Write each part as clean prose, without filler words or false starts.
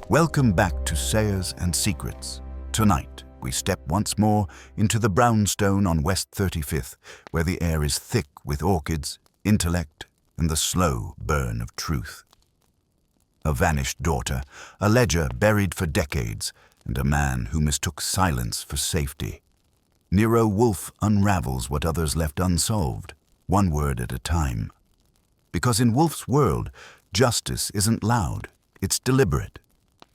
Welcome back to Sayers and Secrets. Tonight, we step once more into the brownstone on West 35th, where the air is thick with orchids, intellect, and the slow burn of truth. A vanished daughter, a ledger buried for decades, and a man who mistook silence for safety. Nero Wolfe unravels what others left unsolved, one word at a time. Because in Wolfe's world, justice isn't loud, it's deliberate.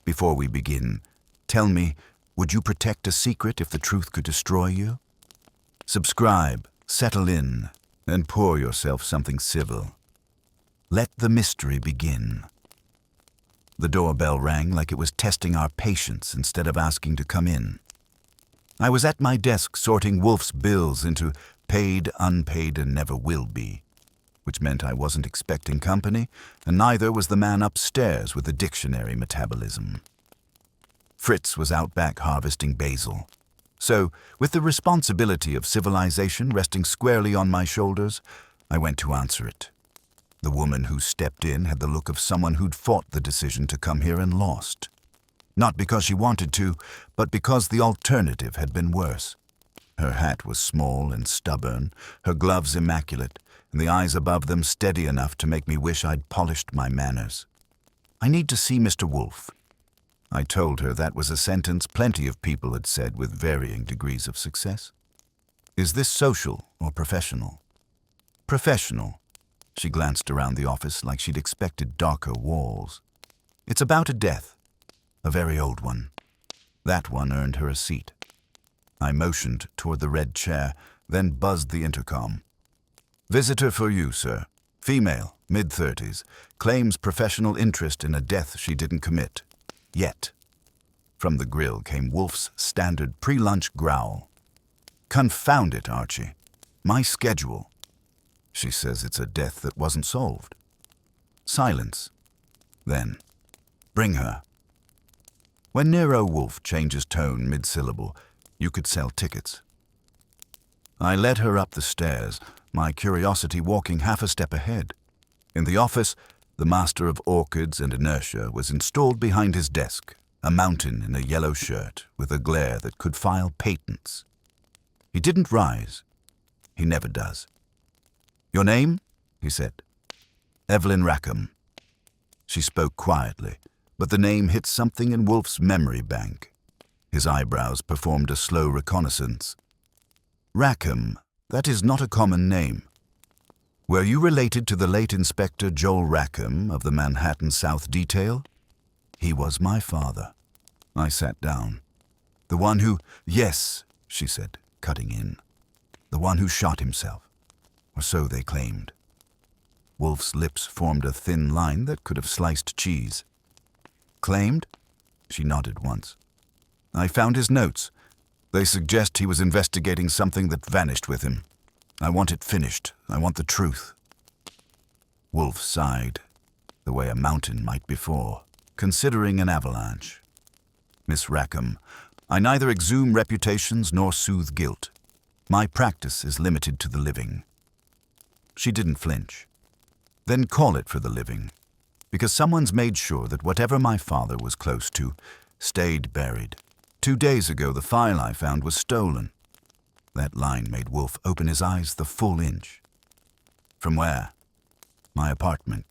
Before we begin, tell me, would you protect a secret if the truth could destroy you? Subscribe, settle in, and pour yourself something civil. Let the mystery begin. The doorbell rang like it was testing our patience instead of asking to come in. I was at my desk sorting Wolfe's bills into paid, unpaid, and never will be, which meant I wasn't expecting company, and neither was the man upstairs with the dictionary metabolism. Fritz was out back harvesting basil. So, with the responsibility of civilization resting squarely on my shoulders, I went to answer it. The woman who stepped in had the look of someone who'd fought the decision to come here and lost. Not because she wanted to, but because the alternative had been worse. Her hat was small and stubborn, her gloves immaculate, and the eyes above them steady enough to make me wish I'd polished my manners. "I need to see Mr. Wolfe." I told her that was a sentence plenty of people had said with varying degrees of success. "Is this social or professional?" "Professional." She glanced around the office like she'd expected darker walls. "It's about a death, a very old one." That one earned her a seat. I motioned toward the red chair, then buzzed the intercom. "Visitor for you, sir. Female, mid-30s, claims professional interest in a death she didn't commit. Yet." From the grill came Wolfe's standard pre-lunch growl. "Confound it, Archie. My schedule." "She says it's a death that wasn't solved." Silence. Then, "Bring her." When Nero Wolfe changes tone mid-syllable, you could sell tickets. I led her up the stairs, my curiosity walking half a step ahead. In the office, the master of orchids and inertia was installed behind his desk, a mountain in a yellow shirt with a glare that could file patents. He didn't rise. He never does. "Your name?" he said. "Evelyn Rackham." She spoke quietly, but the name hit something in Wolfe's memory bank. His eyebrows performed a slow reconnaissance. "Rackham, that is not a common name. Were you related to the late Inspector Joel Rackham of the Manhattan South Detail?" "He was my father." I sat down. "The one who—" "Yes," she said, cutting in. "The one who shot himself. Or so they claimed." Wolfe's lips formed a thin line that could have sliced cheese. "Claimed?" She nodded once. "I found his notes. They suggest he was investigating something that vanished with him. I want it finished. I want the truth." Wolfe sighed, the way a mountain might before, considering an avalanche. "Miss Rackham, I neither exhume reputations nor soothe guilt. My practice is limited to the living." She didn't flinch. "Then call it for the living, because someone's made sure that whatever my father was close to stayed buried. 2 days ago, the file I found was stolen." That line made Wolfe open his eyes the full inch. "From where?" "My apartment.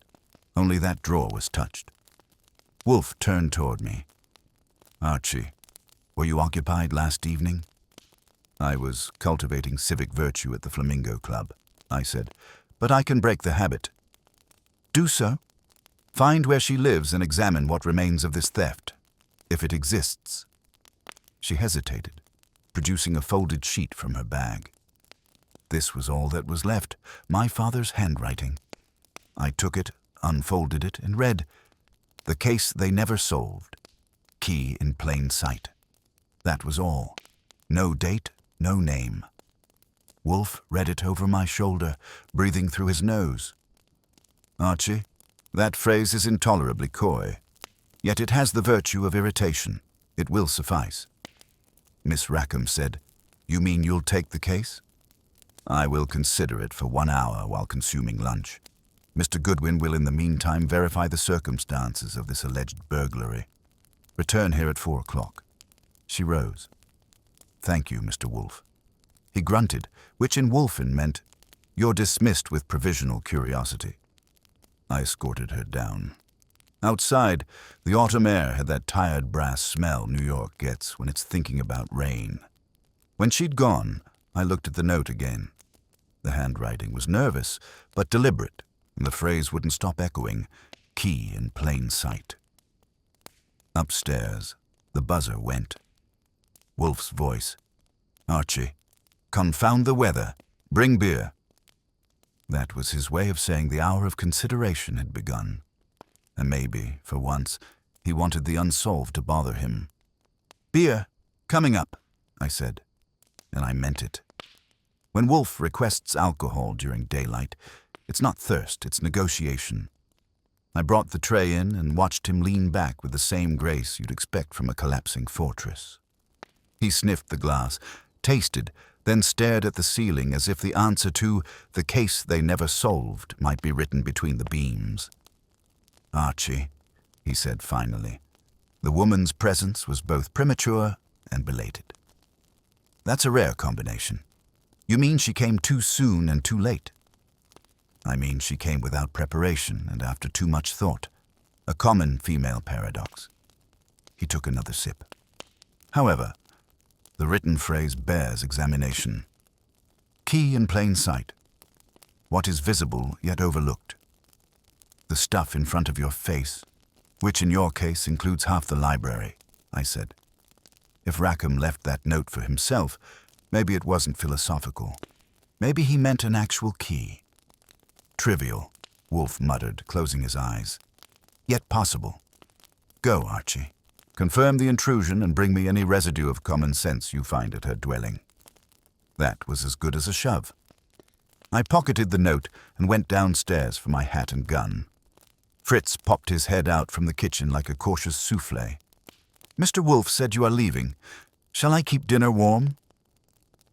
Only that drawer was touched." Wolfe turned toward me. "Archie, were you occupied last evening?" "I was cultivating civic virtue at the Flamingo Club," I said, "but I can break the habit." "Do so. Find where she lives and examine what remains of this theft, if it exists." She hesitated, producing a folded sheet from her bag. This was all that was left, my father's handwriting. I took it, unfolded it, and read, "The case they never solved. Key in plain sight." That was all. No date, no name. Wolfe read it over my shoulder, breathing through his nose. "Archie, that phrase is intolerably coy. Yet it has the virtue of irritation. It will suffice." Miss Rackham said, "You mean you'll take the case?" "I will consider it for 1 hour while consuming lunch. Mr. Goodwin will in the meantime verify the circumstances of this alleged burglary." Return here at 4 o'clock. She rose. Thank you, Mr. Wolfe. He grunted, which in Wolfen meant, you're dismissed with provisional curiosity. I escorted her down. Outside, the autumn air had that tired brass smell New York gets when it's thinking about rain. When she'd gone, I looked at the note again. The handwriting was nervous, but deliberate, and the phrase wouldn't stop echoing, key in plain sight. Upstairs, the buzzer went. Wolfe's voice. Archie, confound the weather. Bring beer. That was his way of saying the hour of consideration had begun. And maybe, for once, he wanted the unsolved to bother him. Beer, coming up, I said, and I meant it. When Wolfe requests alcohol during daylight, it's not thirst, it's negotiation. I brought the tray in and watched him lean back with the same grace you'd expect from a collapsing fortress. He sniffed the glass, tasted, then stared at the ceiling as if the answer to the case they never solved might be written between the beams. Archie, he said finally. The woman's presence was both premature and belated. That's a rare combination. You mean she came too soon and too late? I mean she came without preparation and after too much thought. A common female paradox. He took another sip. However, the written phrase bears examination. Key in plain sight. What is visible yet overlooked. The stuff in front of your face, which in your case includes half the library, I said. If Rackham left that note for himself, maybe it wasn't philosophical. Maybe he meant an actual key. Trivial, Wolfe muttered, closing his eyes. Yet possible. Go, Archie. Confirm the intrusion and bring me any residue of common sense you find at her dwelling. That was as good as a shove. I pocketed the note and went downstairs for my hat and gun. Fritz popped his head out from the kitchen like a cautious souffle. Mr. Wolfe said you are leaving. Shall I keep dinner warm?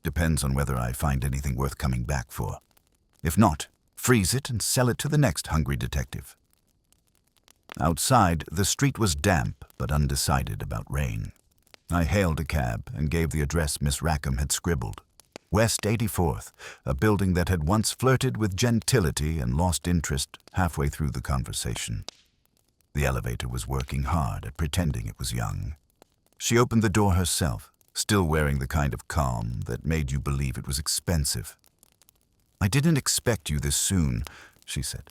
Depends on whether I find anything worth coming back for. If not, freeze it and sell it to the next hungry detective. Outside, the street was damp but undecided about rain. I hailed a cab and gave the address Miss Rackham had scribbled. West 84th, a building that had once flirted with gentility and lost interest halfway through the conversation. The elevator was working hard at pretending it was young. She opened the door herself, still wearing the kind of calm that made you believe it was expensive. I didn't expect you this soon, she said.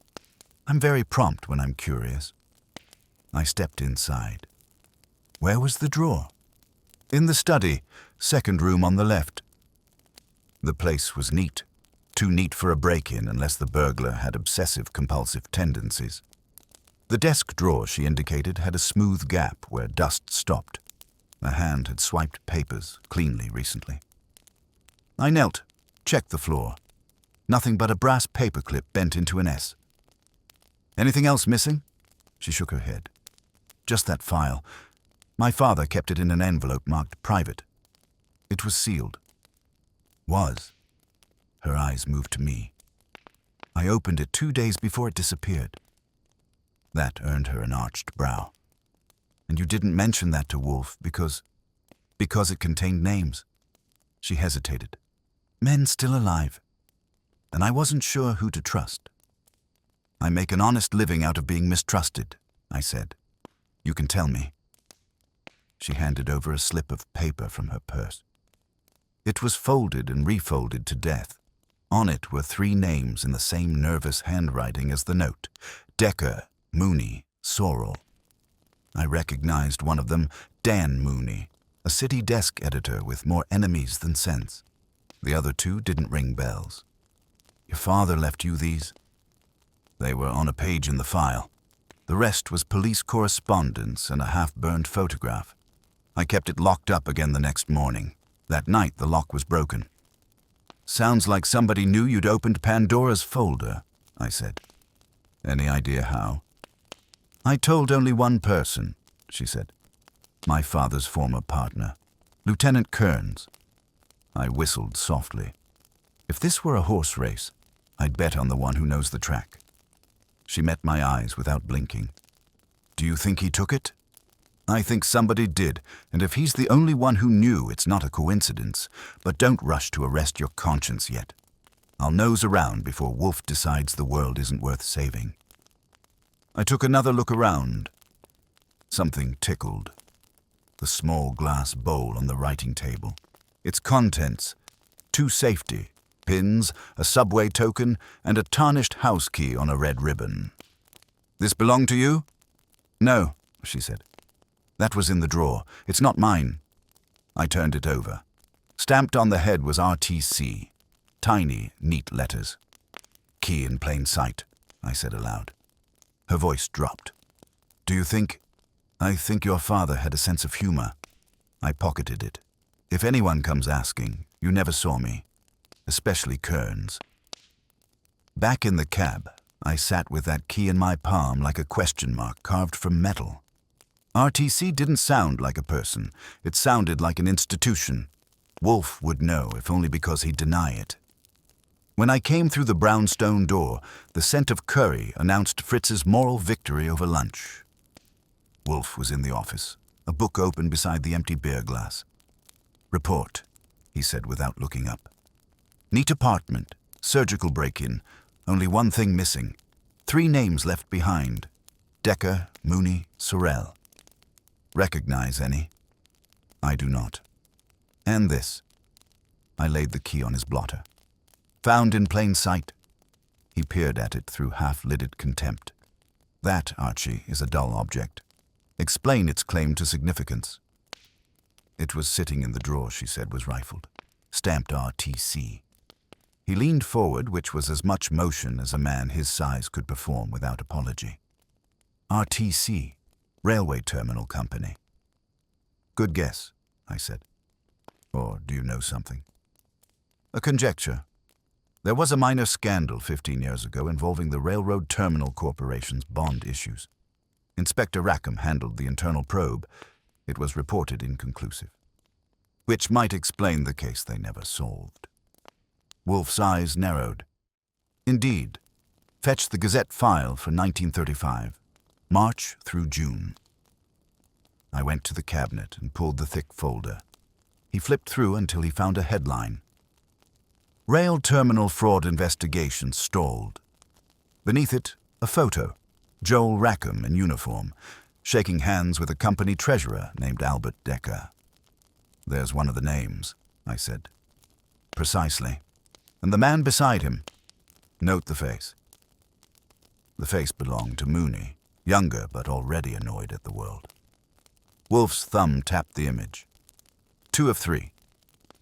I'm very prompt when I'm curious. I stepped inside. Where was the drawer? In the study, second room on the left. The place was neat. Too neat for a break-in unless the burglar had obsessive-compulsive tendencies. The desk drawer she indicated had a smooth gap where dust stopped. A hand had swiped papers cleanly recently. I knelt, checked the floor. Nothing but a brass paperclip bent into an S. Anything else missing? She shook her head. Just that file. My father kept it in an envelope marked private. It was sealed. Was. Her eyes moved to me. I opened it 2 days before it disappeared. That earned her an arched brow. And you didn't mention that to Wolfe because it contained names. She hesitated. Men still alive. And I wasn't sure who to trust. I make an honest living out of being mistrusted, I said. You can tell me. She handed over a slip of paper from her purse. It was folded and refolded to death. On it were 3 names in the same nervous handwriting as the note. Decker, Mooney, Sorrell. I recognized one of them, Dan Mooney, a city desk editor with more enemies than sense. The other 2 didn't ring bells. Your father left you these? They were on a page in the file. The rest was police correspondence and a half-burned photograph. I kept it locked up again the next morning. That night, the lock was broken. Sounds like somebody knew you'd opened Pandora's folder, I said. Any idea how? I told only one person, she said. My father's former partner, Lieutenant Kearns. I whistled softly. If this were a horse race, I'd bet on the one who knows the track. She met my eyes without blinking. Do you think he took it? I think somebody did, and if he's the only one who knew, it's not a coincidence. But don't rush to arrest your conscience yet. I'll nose around before Wolfe decides the world isn't worth saving. I took another look around. Something tickled. The small glass bowl on the writing table. Its contents: 2 safety pins, a subway token, and a tarnished house key on a red ribbon. This belong to you? No, she said. That was in the drawer. It's not mine. I turned it over. Stamped on the head was RTC. Tiny, neat letters. Key in plain sight, I said aloud. Her voice dropped. Do you think? I think your father had a sense of humor. I pocketed it. If anyone comes asking, you never saw me. Especially Kearns. Back in the cab, I sat with that key in my palm like a question mark carved from metal. RTC didn't sound like a person. It sounded like an institution. Wolfe would know, if only because he'd deny it. When I came through the brownstone door, the scent of curry announced Fritz's moral victory over lunch. Wolfe was in the office, a book open beside the empty beer glass. Report, he said without looking up. Neat apartment, surgical break-in, only one thing missing. 3 names left behind: Decker, Mooney, Sorrell. Recognize any? I do not. And this. I laid the key on his blotter. Found in plain sight. He peered at it through half-lidded contempt. That, Archie, is a dull object. Explain its claim to significance. It was sitting in the drawer, she said, was rifled. Stamped RTC. He leaned forward, which was as much motion as a man his size could perform without apology. RTC, Railway Terminal Company. Good guess, I said. Or do you know something? A conjecture. There was a minor scandal 15 years ago involving the Railroad Terminal Corporation's bond issues. Inspector Rackham handled the internal probe. It was reported inconclusive. Which might explain the case they never solved. Wolfe's eyes narrowed. Indeed. Fetch the Gazette file for 1935. March through June. I went to the cabinet and pulled the thick folder. He flipped through until he found a headline. Rail Terminal Fraud Investigation Stalled. Beneath it, a photo. Joel Rackham in uniform, shaking hands with a company treasurer named Albert Decker. There's one of the names, I said. Precisely. And the man beside him. Note the face. The face belonged to Mooney, younger but already annoyed at the world. Wolfe's thumb tapped the image. 2 of 3.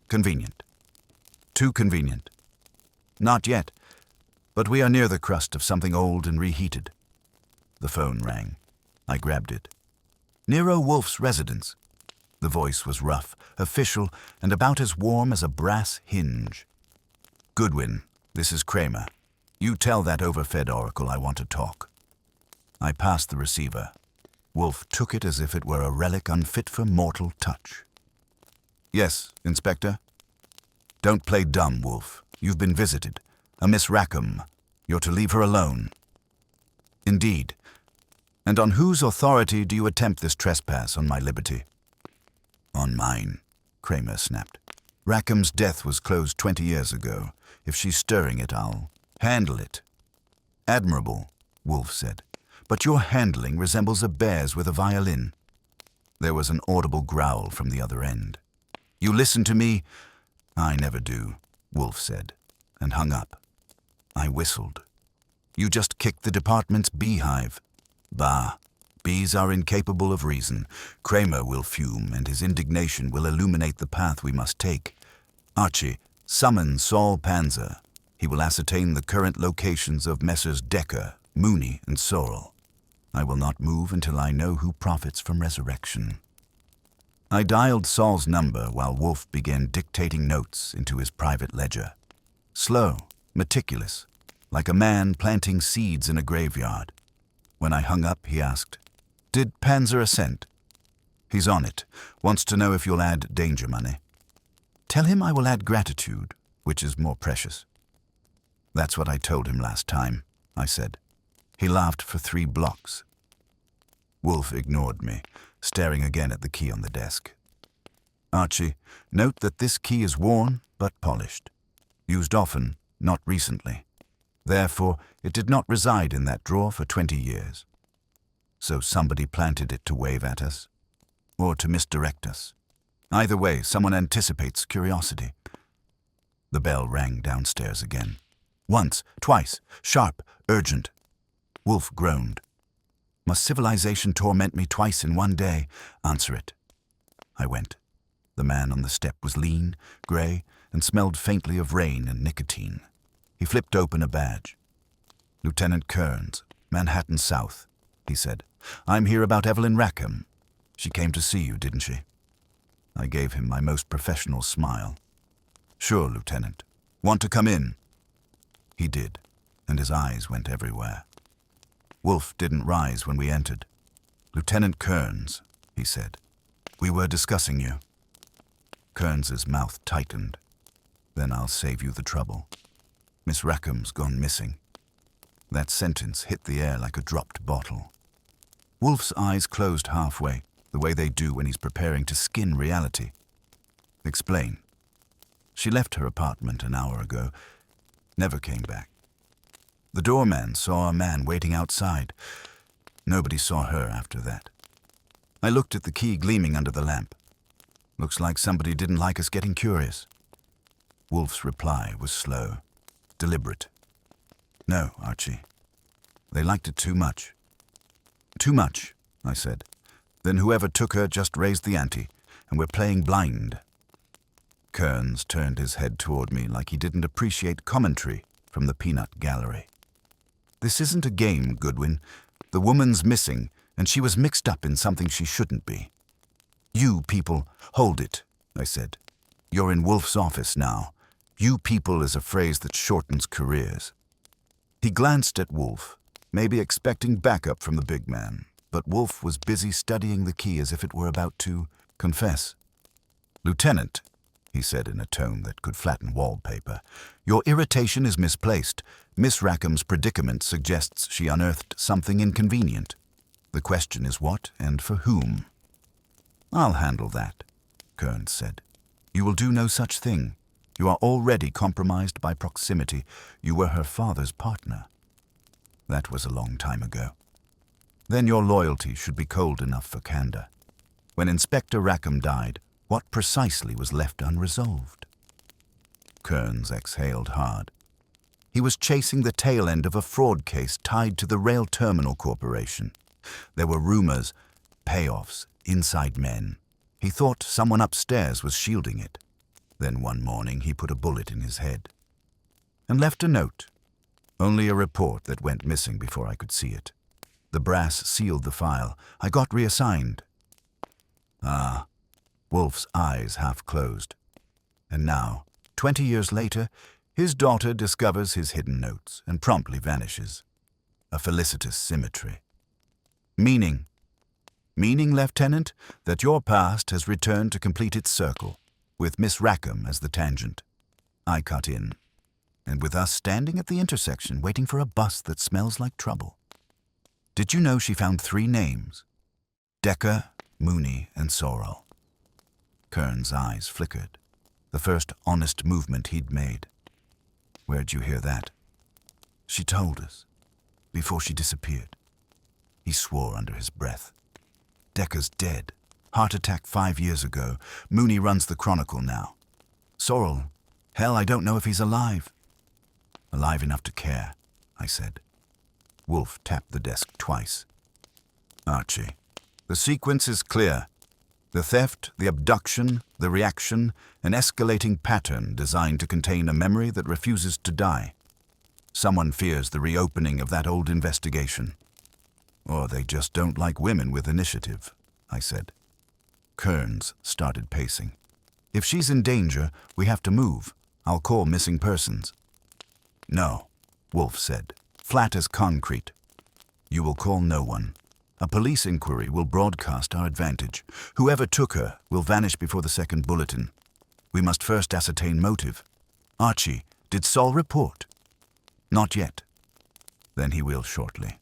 Convenient. Too convenient. Not yet, but we are near the crust of something old and reheated. The phone rang. I grabbed it. Nero Wolfe's residence. The voice was rough, official, and about as warm as a brass hinge. Goodwin, this is Kramer. You tell that overfed oracle I want to talk. I passed the receiver. Wolfe took it as if it were a relic unfit for mortal touch. Yes, Inspector? Don't play dumb, Wolfe. You've been visited. A Miss Rackham. You're to leave her alone. Indeed. And on whose authority do you attempt this trespass on my liberty? On mine, Kramer snapped. Rackham's death was closed 20 years ago. If she's stirring it, I'll handle it. Admirable, Wolfe said. But your handling resembles a bear's with a violin. There was an audible growl from the other end. You listen to me? I never do, Wolfe said, and hung up. I whistled. You just kicked the department's beehive. Bah, bees are incapable of reason. Kramer will fume, and his indignation will illuminate the path we must take. Archie, summon Saul Panzer. He will ascertain the current locations of Messrs. Decker, Mooney, and Sorrell. I will not move until I know who profits from resurrection. I dialed Saul's number while Wolfe began dictating notes into his private ledger. Slow, meticulous, like a man planting seeds in a graveyard. When I hung up, he asked, Did Panzer assent? He's on it. Wants to know if you'll add danger money. Tell him I will add gratitude, which is more precious. That's what I told him last time, I said. He laughed for 3 blocks. Wolfe ignored me, staring again at the key on the desk. Archie, note that this key is worn but polished. Used often, not recently. Therefore, it did not reside in that drawer for 20 years. So somebody planted it to wave at us, or to misdirect us. Either way, someone anticipates curiosity. The bell rang downstairs again. Once, twice, sharp, urgent. Wolfe groaned. Must civilization torment me twice in one day? Answer it. I went. The man on the step was lean, grey, and smelled faintly of rain and nicotine. He flipped open a badge. Lieutenant Kearns, Manhattan South, he said. I'm here about Evelyn Rackham. She came to see you, didn't she? I gave him my most professional smile. Sure, Lieutenant. Want to come in? He did, and his eyes went everywhere. Wolfe didn't rise when we entered. Lieutenant Kearns, he said. We were discussing you. Kearns's mouth tightened. Then I'll save you the trouble. Miss Rackham's gone missing. That sentence hit the air like a dropped bottle. Wolfe's eyes closed halfway, the way they do when he's preparing to skin reality. Explain. She left her apartment an hour ago. Never came back. The doorman saw a man waiting outside. Nobody saw her after that. I looked at the key gleaming under the lamp. Looks like somebody didn't like us getting curious. Wolfe's reply was slow, deliberate. No, Archie. They liked it too much. Too much, I said. Then whoever took her just raised the ante, and we're playing blind. Kearns turned his head toward me like he didn't appreciate commentary from the peanut gallery. This isn't a game, Goodwin. The woman's missing, and she was mixed up in something she shouldn't be. You people, hold it, I said. You're in Wolfe's office now. You people is a phrase that shortens careers. He glanced at Wolfe, maybe expecting backup from the big man, but Wolfe was busy studying the key as if it were about to confess. Lieutenant, he said in a tone that could flatten wallpaper, your irritation is misplaced. Miss Rackham's predicament suggests she unearthed something inconvenient. The question is what and for whom? I'll handle that, Kearns said. You will do no such thing. You are already compromised by proximity. You were her father's partner. That was a long time ago. Then your loyalty should be cold enough for candor. When Inspector Rackham died, what precisely was left unresolved? Kearns exhaled hard. He was chasing the tail end of a fraud case tied to the Rail Terminal Corporation. There were rumors, payoffs, inside men. He thought someone upstairs was shielding it. Then one morning he put a bullet in his head. And left a note. Only a report that went missing before I could see it. The brass sealed the file. I got reassigned. Ah, Wolfe's eyes half closed. And now, 20 years later, his daughter discovers his hidden notes and promptly vanishes. A felicitous symmetry. Meaning, Lieutenant, that your past has returned to complete its circle, with Miss Rackham as the tangent. I cut in, and with us standing at the intersection waiting for a bus that smells like trouble. Did you know she found 3 names? Decker, Mooney, and Sorrel. Kearns' eyes flickered, the first honest movement he'd made. Where'd you hear that? She told us, before she disappeared. He swore under his breath. Decker's dead. Heart attack 5 years ago. Mooney runs the Chronicle now. Sorrel, hell, I don't know if he's alive. Alive enough to care, I said. Wolfe tapped the desk twice. Archie, the sequence is clear. The theft, the abduction, the reaction, an escalating pattern designed to contain a memory that refuses to die. Someone fears the reopening of that old investigation. Or they just don't like women with initiative, I said. Kearns started pacing. If she's in danger, we have to move. I'll call missing persons. No, Wolfe said, flat as concrete. You will call no one. A police inquiry will broadcast our advantage. Whoever took her will vanish before the second bulletin. We must first ascertain motive. Archie, did Sol report? Not yet. Then he will shortly.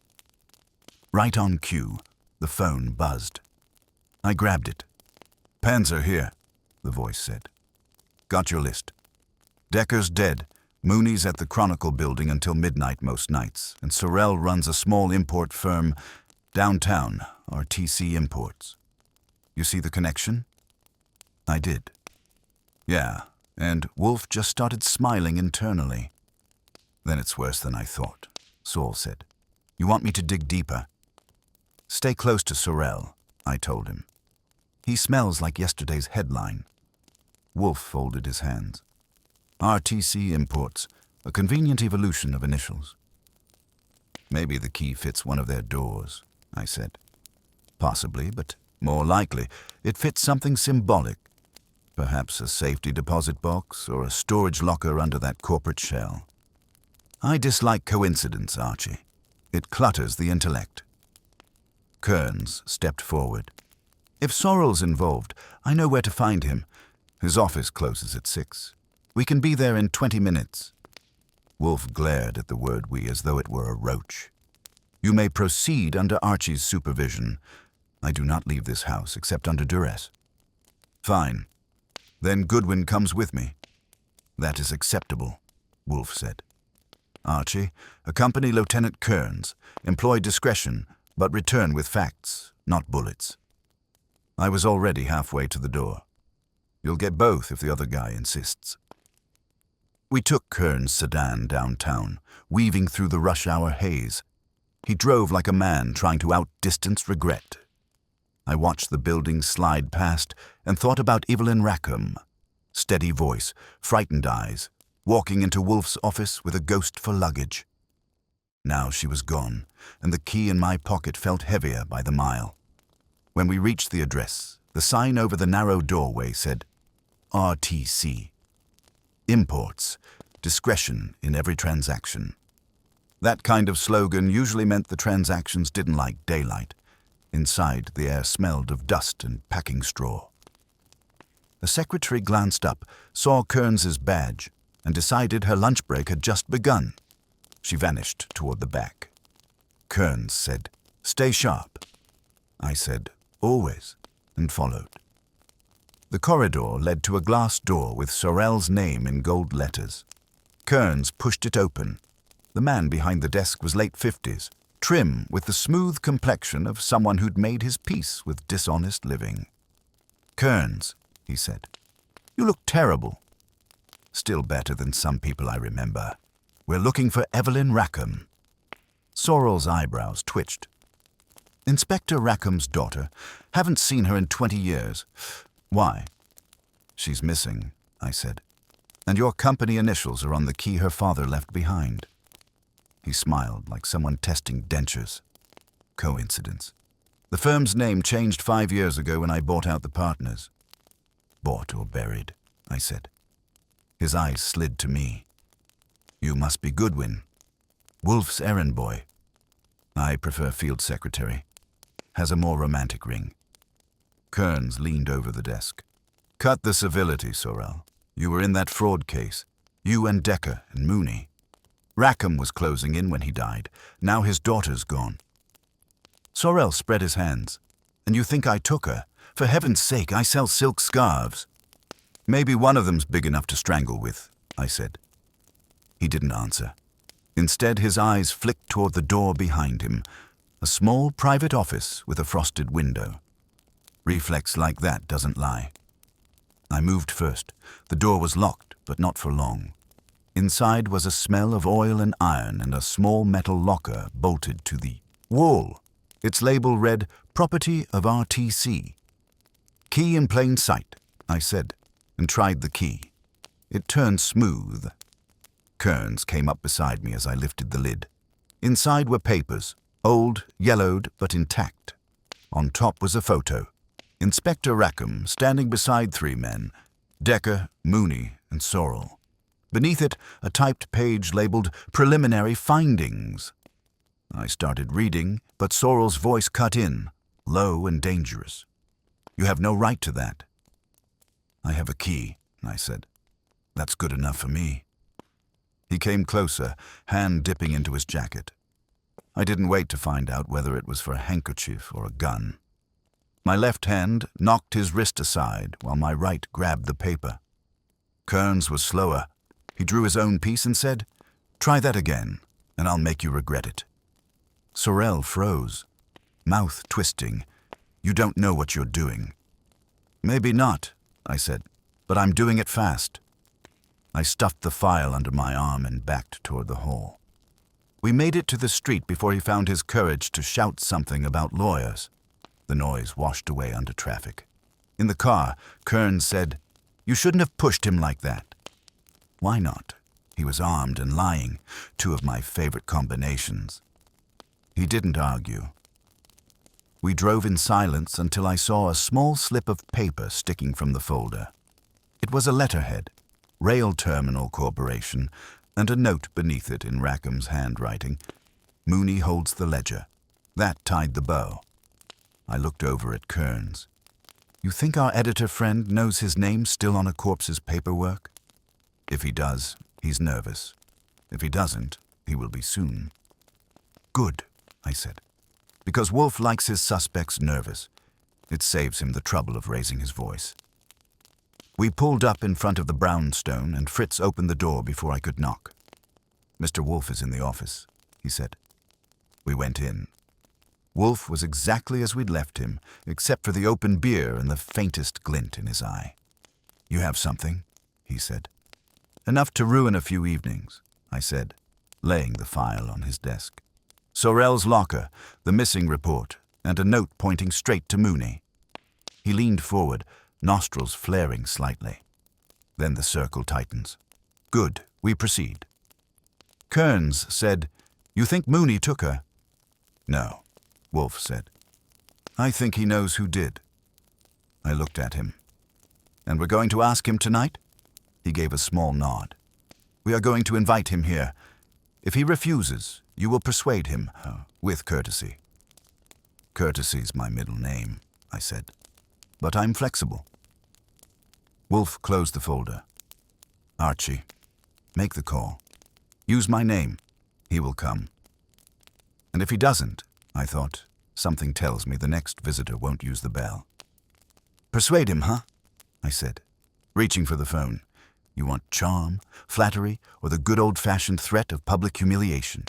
Right on cue, The phone buzzed. I grabbed it. "Panzer here," the voice said. "Got your list. Decker's dead. Mooney's at the Chronicle building until midnight most nights, and Sorrell runs a small import firm downtown, RTC Imports. You see the connection?" I did. "Yeah, and Wolfe just started smiling internally." "Then it's worse than I thought," Saul said. "You want me to dig deeper?" "Stay close to Sorrell," I told him. "He smells like yesterday's headline." Wolfe folded his hands. "RTC Imports, a convenient evolution of initials." "Maybe the key fits one of their doors," I said. "Possibly, but more likely it fits something symbolic. Perhaps a safety deposit box or a storage locker under that corporate shell." "I dislike coincidence, Archie. It clutters the intellect." Kearns stepped forward. "If Sorrell's involved, I know where to find him. His office closes at 6. We can be there in 20 minutes. Wolfe glared at the word "we" as though it were a roach. "You may proceed under Archie's supervision. I do not leave this house except under duress." "Fine. Then Goodwin comes with me." "That is acceptable," Wolfe said. "Archie, accompany Lieutenant Kearns. Employ discretion, but return with facts, not bullets." I was already halfway to the door. "You'll get both if the other guy insists." We took Kearns' sedan downtown, weaving through the rush-hour haze. He drove like a man trying to outdistance regret. I watched the buildings slide past and thought about Evelyn Rackham. Steady voice, frightened eyes, walking into Wolfe's office with a ghost for luggage. Now she was gone, and the key in my pocket felt heavier by the mile. When we reached the address, the sign over the narrow doorway said, RTC. Imports, discretion in every transaction. That kind of slogan usually meant the transactions didn't like daylight. Inside, the air smelled of dust and packing straw. The secretary glanced up, saw Kearns's badge, and decided her lunch break had just begun. She vanished toward the back. Kearns said, "Stay sharp." I said, "Always," and followed. The corridor led to a glass door with Sorrell's name in gold letters. Kearns pushed it open. The man behind the desk was late 50s, trim with the smooth complexion of someone who'd made his peace with dishonest living. "Kearns," he said, "you look terrible." "Still better than some people I remember. We're looking for Evelyn Rackham." Sorrell's eyebrows twitched. "Inspector Rackham's daughter. Haven't seen her in 20 years. Why?" "She's missing," I said. "And your company initials are on the key her father left behind." He smiled like someone testing dentures. "Coincidence. The firm's name changed 5 years ago when I bought out the partners." "Bought or buried," I said. His eyes slid to me. "You must be Goodwin. Wolfe's errand boy." "I prefer field secretary. Has a more romantic ring." Kearns leaned over the desk. "Cut the civility, Sorrell. You were in that fraud case. You and Decker and Mooney. Rackham was closing in when he died. Now his daughter's gone." Sorrell spread his hands. "And you think I took her? For heaven's sake, I sell silk scarves." "Maybe one of them's big enough to strangle with," I said. He didn't answer. Instead, his eyes flicked toward the door behind him, a small private office with a frosted window. Reflex like that doesn't lie. I moved first. The door was locked, but not for long. Inside was a smell of oil and iron and a small metal locker bolted to the wall. Its label read, "Property of RTC." "Key in plain sight," I said, and tried the key. It turned smooth. Kearns came up beside me as I lifted the lid. Inside were papers, old, yellowed, but intact. On top was a photo. Inspector Rackham standing beside 3 men, Decker, Mooney, and Sorrell. Beneath it, a typed page labeled Preliminary Findings. I started reading, but Sorrell's voice cut in, low and dangerous. "You have no right to that." "I have a key," I said. "That's good enough for me." He came closer, hand dipping into his jacket. I didn't wait to find out whether it was for a handkerchief or a gun. My left hand knocked his wrist aside while my right grabbed the paper. Kearns was slower. He drew his own piece and said, "Try that again, and I'll make you regret it." Sorel froze, mouth twisting. "You don't know what you're doing." "Maybe not," I said, "but I'm doing it fast." I stuffed the file under my arm and backed toward the hall. We made it to the street before he found his courage to shout something about lawyers. The noise washed away under traffic. In the car, Kearns said, "You shouldn't have pushed him like that." Why not? He was armed and lying, two of my favorite combinations. He didn't argue. We drove in silence until I saw a small slip of paper sticking from the folder. It was a letterhead, Rail Terminal Corporation, and a note beneath it in Rackham's handwriting. "Mooney holds the ledger." That tied the bow. I looked over at Kearns. "You think our editor friend knows his name's still on a corpse's paperwork?" "If he does, he's nervous. If he doesn't, he will be soon." "Good," I said, "because Wolfe likes his suspects nervous. It saves him the trouble of raising his voice." We pulled up in front of the brownstone, and Fritz opened the door before I could knock. "Mr. Wolfe is in the office," he said. We went in. Wolfe was exactly as we'd left him, except for the open beer and the faintest glint in his eye. "You have something?" he said. "Enough to ruin a few evenings," I said, laying the file on his desk. "Sorel's locker, the missing report, and a note pointing straight to Mooney." He leaned forward, nostrils flaring slightly. Then the circle tightens. "Good, we proceed." Kearns said, "You think Mooney took her?" "No," Wolfe said. "I think he knows who did." I looked at him. "And we're going to ask him tonight?" He gave a small nod. "We are going to invite him here. If he refuses, you will persuade him, with courtesy." "Courtesy's my middle name," I said. "But I'm flexible." Wolfe closed the folder. "Archie, make the call. Use my name. He will come." And if he doesn't, I thought, something tells me the next visitor won't use the bell. "Persuade him, huh?" I said, reaching for the phone. "You want charm, flattery, or the good old-fashioned threat of public humiliation?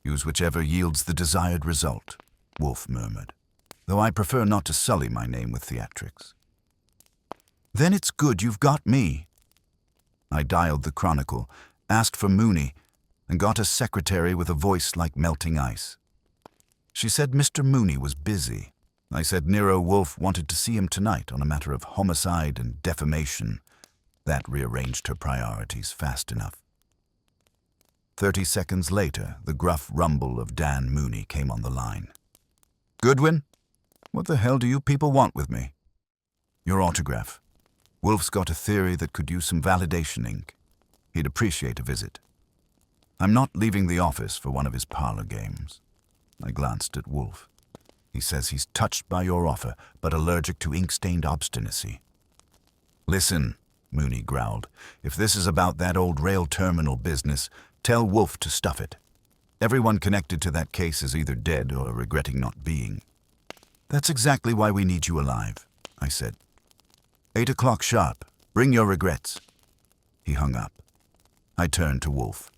Use whichever yields the desired result," Wolfe murmured, "though I prefer not to sully my name with theatrics." "Then it's good you've got me." I dialed the Chronicle, asked for Mooney, and got a secretary with a voice like melting ice. She said Mr. Mooney was busy. I said Nero Wolfe wanted to see him tonight on a matter of homicide and defamation. That rearranged her priorities fast enough. 30 seconds later, the gruff rumble of Dan Mooney came on the line. "Goodwin? What the hell do you people want with me?" "Your autograph. Wolfe's got a theory that could use some validation ink. He'd appreciate a visit." "I'm not leaving the office for one of his parlor games." I glanced at Wolfe. "He says he's touched by your offer, but allergic to ink-stained obstinacy." "Listen," Mooney growled, "if this is about that old rail terminal business, tell Wolfe to stuff it. Everyone connected to that case is either dead or regretting not being." "That's exactly why we need you alive," I said. 8 o'clock sharp. Bring your regrets." He hung up. I turned to Wolfe.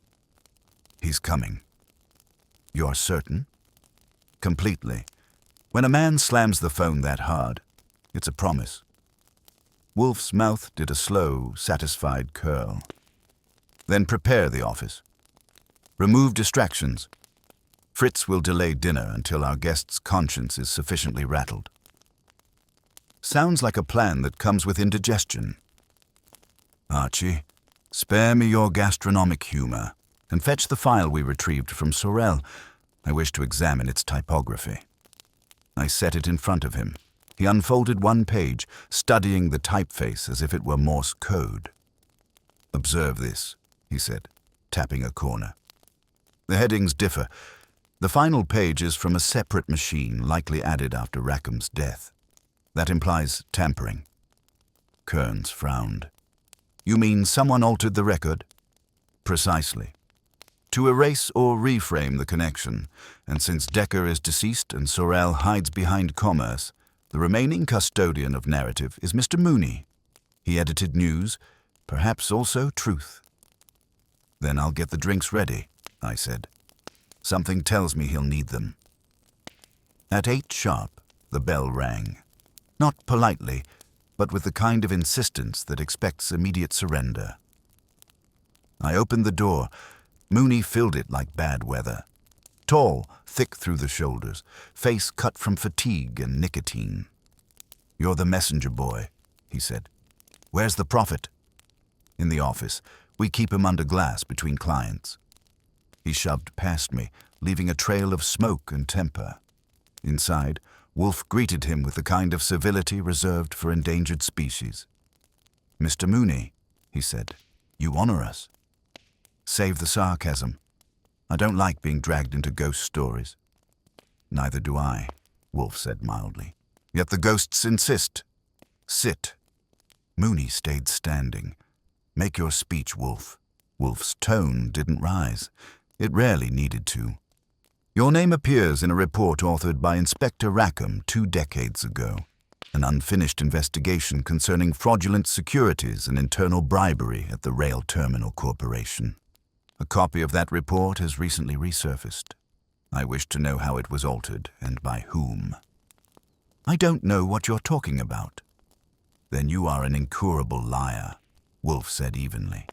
"He's coming." "You're certain?" "Completely. When a man slams the phone that hard, it's a promise." Wolfe's mouth did a slow, satisfied curl. "Then prepare the office. Remove distractions. Fritz will delay dinner until our guest's conscience is sufficiently rattled." Sounds like a plan that comes with indigestion. "Archie, spare me your gastronomic humor, and fetch the file we retrieved from Sorel. I wish to examine its typography." I set it in front of him. He unfolded one page, studying the typeface as if it were Morse code. "Observe this," he said, tapping a corner. "The headings differ. The final page is from a separate machine, likely added after Rackham's death. That implies tampering." Kearns frowned. "You mean someone altered the record?" "Precisely. To erase or reframe the connection, and since Decker is deceased and Sorel hides behind commerce, the remaining custodian of narrative is Mr. Mooney. He edited news, perhaps also truth. Then I'll get the drinks ready, I said. Something tells me he'll need them. At 8 sharp, the bell rang. Not politely, but with the kind of insistence that expects immediate surrender. I opened the door. Mooney filled it like bad weather. Tall, thick through the shoulders, face cut from fatigue and nicotine. "You're the messenger boy," he said. "Where's the prophet?" "In the office. We keep him under glass between clients." He shoved past me, leaving a trail of smoke and temper. Inside, Wolfe greeted him with the kind of civility reserved for endangered species. "Mr. Mooney," he said, "you honor us." "Save the sarcasm. I don't like being dragged into ghost stories." "Neither do I," Wolfe said mildly. "Yet the ghosts insist. Sit." Mooney stayed standing. "Make your speech, Wolfe." Wolfe's tone didn't rise. It rarely needed to. "Your name appears in a report authored by Inspector Rackham 2 decades ago. An unfinished investigation concerning fraudulent securities and internal bribery at the Rail Terminal Corporation. A copy of that report has recently resurfaced. I wish to know how it was altered and by whom." "I don't know what you're talking about." "Then you are an incurable liar," Wolfe said evenly.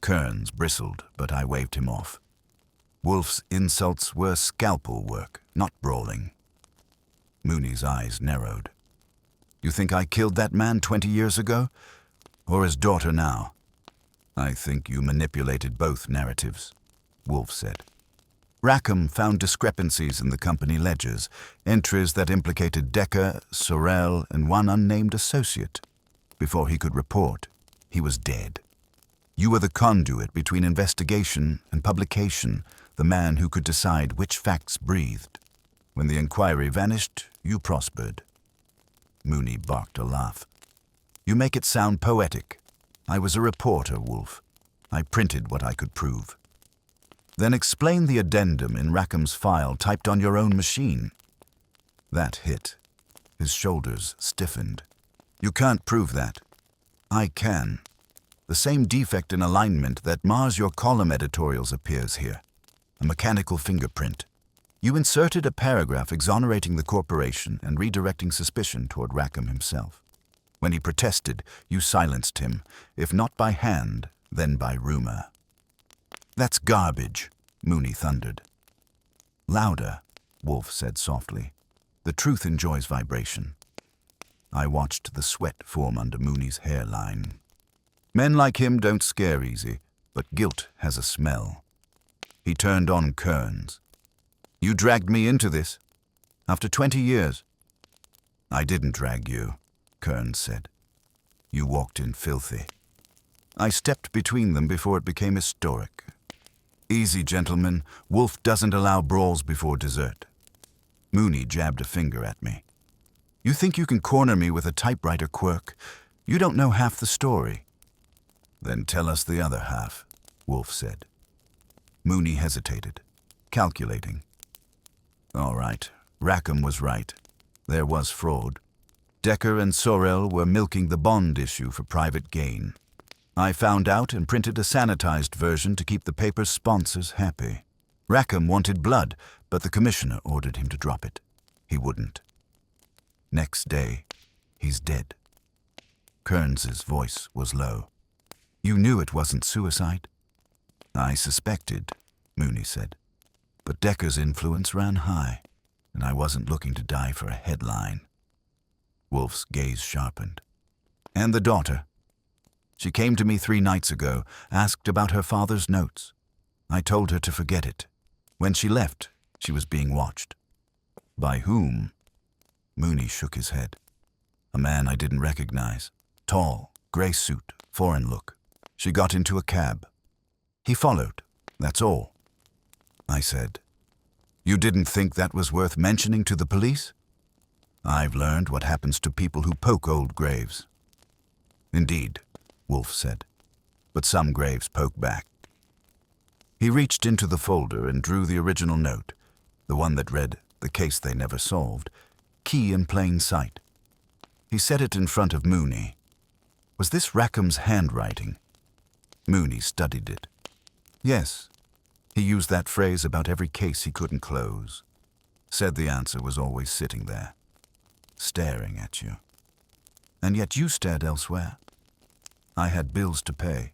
Kearns bristled, but I waved him off. Wolfe's insults were scalpel work, not brawling. Mooney's eyes narrowed. "You think I killed that man 20 years ago? Or his daughter now?" "I think you manipulated both narratives," Wolfe said. Rackham found discrepancies in the company ledgers, entries that implicated Decker, Sorel, and one unnamed associate. Before he could report, he was dead. You were the conduit between investigation and publication, the man who could decide which facts breathed. When the inquiry vanished, you prospered. Mooney barked a laugh. "You make it sound poetic. I was a reporter, Wolfe. I printed what I could prove." "Then explain the addendum in Rackham's file typed on your own machine." That hit. His shoulders stiffened. "You can't prove that." "I can. The same defect in alignment that mars your column editorials appears here. A mechanical fingerprint. You inserted a paragraph exonerating the corporation and redirecting suspicion toward Rackham himself. When he protested, you silenced him, if not by hand, then by rumor." "That's garbage," Mooney thundered. "Louder," Wolfe said softly. "The truth enjoys vibration." I watched the sweat form under Mooney's hairline. Men like him don't scare easy, but guilt has a smell. He turned on Kearns. "You dragged me into this. After 20 years. "I didn't drag you," Kearns said. "You walked in filthy. I stepped between them before it became historic. Easy, gentlemen. Wolfe doesn't allow brawls before dessert." Mooney jabbed a finger at me. "You think you can corner me with a typewriter quirk? You don't know half the story." "Then tell us the other half," Wolfe said. Mooney hesitated, calculating. "All right, Rackham was right. There was fraud. Decker and Sorel were milking the bond issue for private gain. I found out and printed a sanitized version to keep the paper's sponsors happy. Rackham wanted blood, but the commissioner ordered him to drop it. He wouldn't. Next day, he's dead." Kearns's voice was low. "You knew it wasn't suicide?" "I suspected," Mooney said. "But Decker's influence ran high, and I wasn't looking to die for a headline." Wolfe's gaze sharpened. "And the daughter? She came to me 3 nights ago, asked about her father's notes. I told her to forget it. When she left, she was being watched." "By whom?" Mooney shook his head. "A man I didn't recognize. Tall, gray suit, foreign look. She got into a cab. He followed, that's all." I said, "You didn't think that was worth mentioning to the police?" "I've learned what happens to people who poke old graves." "Indeed," Wolfe said, "but some graves poke back." He reached into the folder and drew the original note, the one that read, "The case they never solved," key in plain sight. He set it in front of Mooney. Was this Rackham's handwriting? Mooney studied it. Yes, he used that phrase about every case he couldn't close. Said the answer was always sitting there, staring at you. And yet you stared elsewhere. I had bills to pay.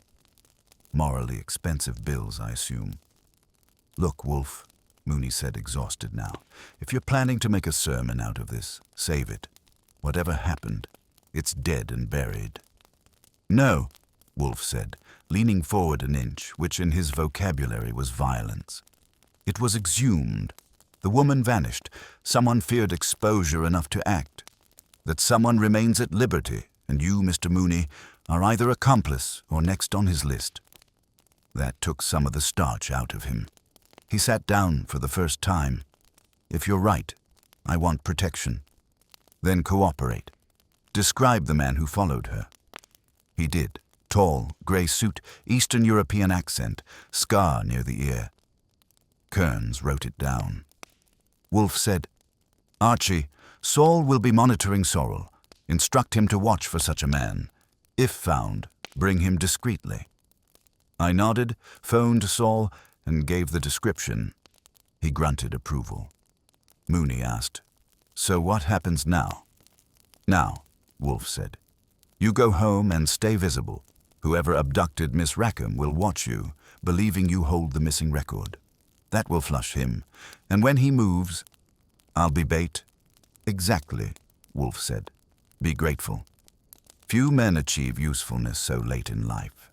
Morally expensive bills, I assume. Look, Wolfe, Mooney said, exhausted now. If you're planning to make a sermon out of this, save it. Whatever happened, it's dead and buried. No, Wolfe said, leaning forward an inch, which in his vocabulary was violence. It was exhumed. The woman vanished. Someone feared exposure enough to act. That someone remains at liberty, and you, Mr. Mooney, are either accomplice or next on his list. That took some of the starch out of him. He sat down for the first time. If you're right, I want protection. Then cooperate. Describe the man who followed her. He did. Tall, grey suit, Eastern European accent, scar near the ear. Kearns wrote it down. Wolfe said, Archie, Saul will be monitoring Sorrel. Instruct him to watch for such a man. If found, bring him discreetly. I nodded, phoned Saul, and gave the description. He grunted approval. Mooney asked, So what happens now? Now, Wolfe said, you go home and stay visible. Whoever abducted Miss Rackham will watch you, believing you hold the missing record. That will flush him, and when he moves, I'll be bait. Exactly, Wolfe said. Be grateful. Few men achieve usefulness so late in life.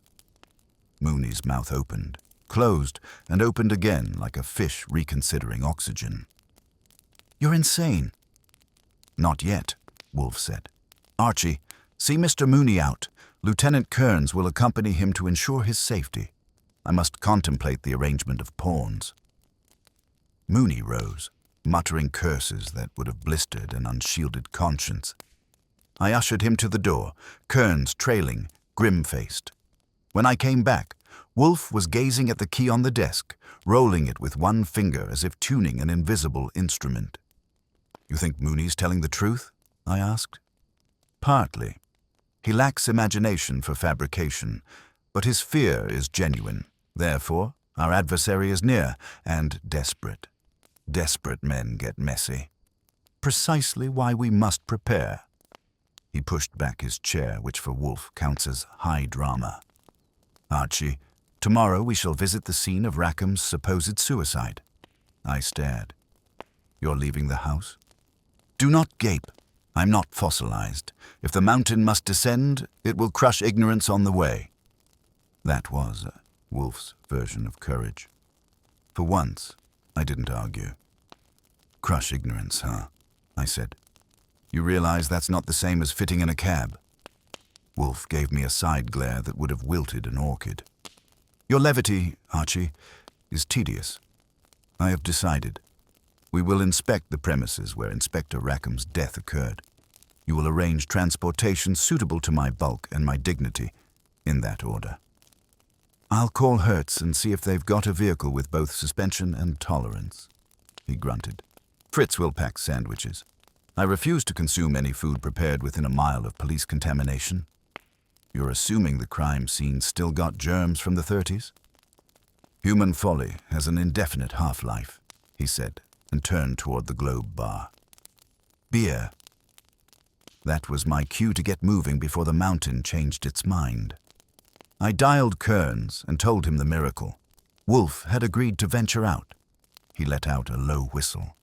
Mooney's mouth opened, closed, and opened again like a fish reconsidering oxygen. You're insane. Not yet, Wolfe said. Archie, see Mr. Mooney out. Lieutenant Kearns will accompany him to ensure his safety. I must contemplate the arrangement of pawns. Mooney rose, muttering curses that would have blistered an unshielded conscience. I ushered him to the door, Kearns trailing, grim-faced. When I came back, Wolfe was gazing at the key on the desk, rolling it with one finger as if tuning an invisible instrument. You think Mooney's telling the truth? I asked. Partly. He lacks imagination for fabrication, but his fear is genuine. Therefore, our adversary is near and desperate. Desperate men get messy. Precisely why we must prepare. He pushed back his chair, which for Wolfe counts as high drama. Archie, tomorrow we shall visit the scene of Rackham's supposed suicide. I stared. You're leaving the house? Do not gape. I'm not fossilized. If the mountain must descend, it will crush ignorance on the way. That was Wolfe's version of courage. For once, I didn't argue. Crush ignorance, huh? I said. You realize that's not the same as fitting in a cab. Wolfe gave me a side glare that would have wilted an orchid. Your levity, Archie, is tedious. I have decided. We will inspect the premises where Inspector Rackham's death occurred. You will arrange transportation suitable to my bulk and my dignity, in that order. I'll call Hertz and see if they've got a vehicle with both suspension and tolerance. He grunted. Fritz will pack sandwiches. I refuse to consume any food prepared within a mile of police contamination. You're assuming the crime scene still got germs from the 30s? Human folly has an indefinite half-life, he said, and turned toward the Globe bar. Beer. That was my cue to get moving before the mountain changed its mind. I dialed Kearns and told him the miracle. Wolfe had agreed to venture out. He let out a low whistle.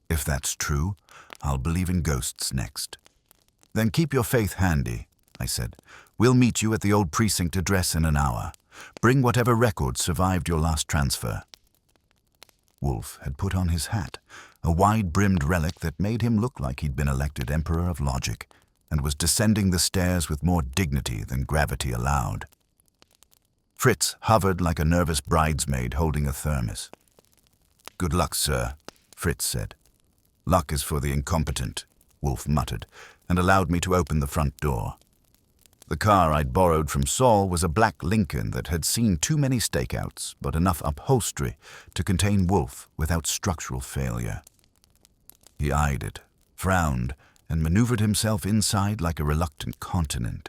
If that's true, I'll believe in ghosts next. Then keep your faith handy, I said. We'll meet you at the old precinct address in an hour. Bring whatever records survived your last transfer. Wolfe had put on his hat, a wide-brimmed relic that made him look like he'd been elected Emperor of Logic, and was descending the stairs with more dignity than gravity allowed. Fritz hovered like a nervous bridesmaid holding a thermos. Good luck, sir, Fritz said. Luck is for the incompetent, Wolfe muttered, and allowed me to open the front door. The car I'd borrowed from Saul was a black Lincoln that had seen too many stakeouts, but enough upholstery to contain Wolfe without structural failure. He eyed it, frowned, and maneuvered himself inside like a reluctant continent.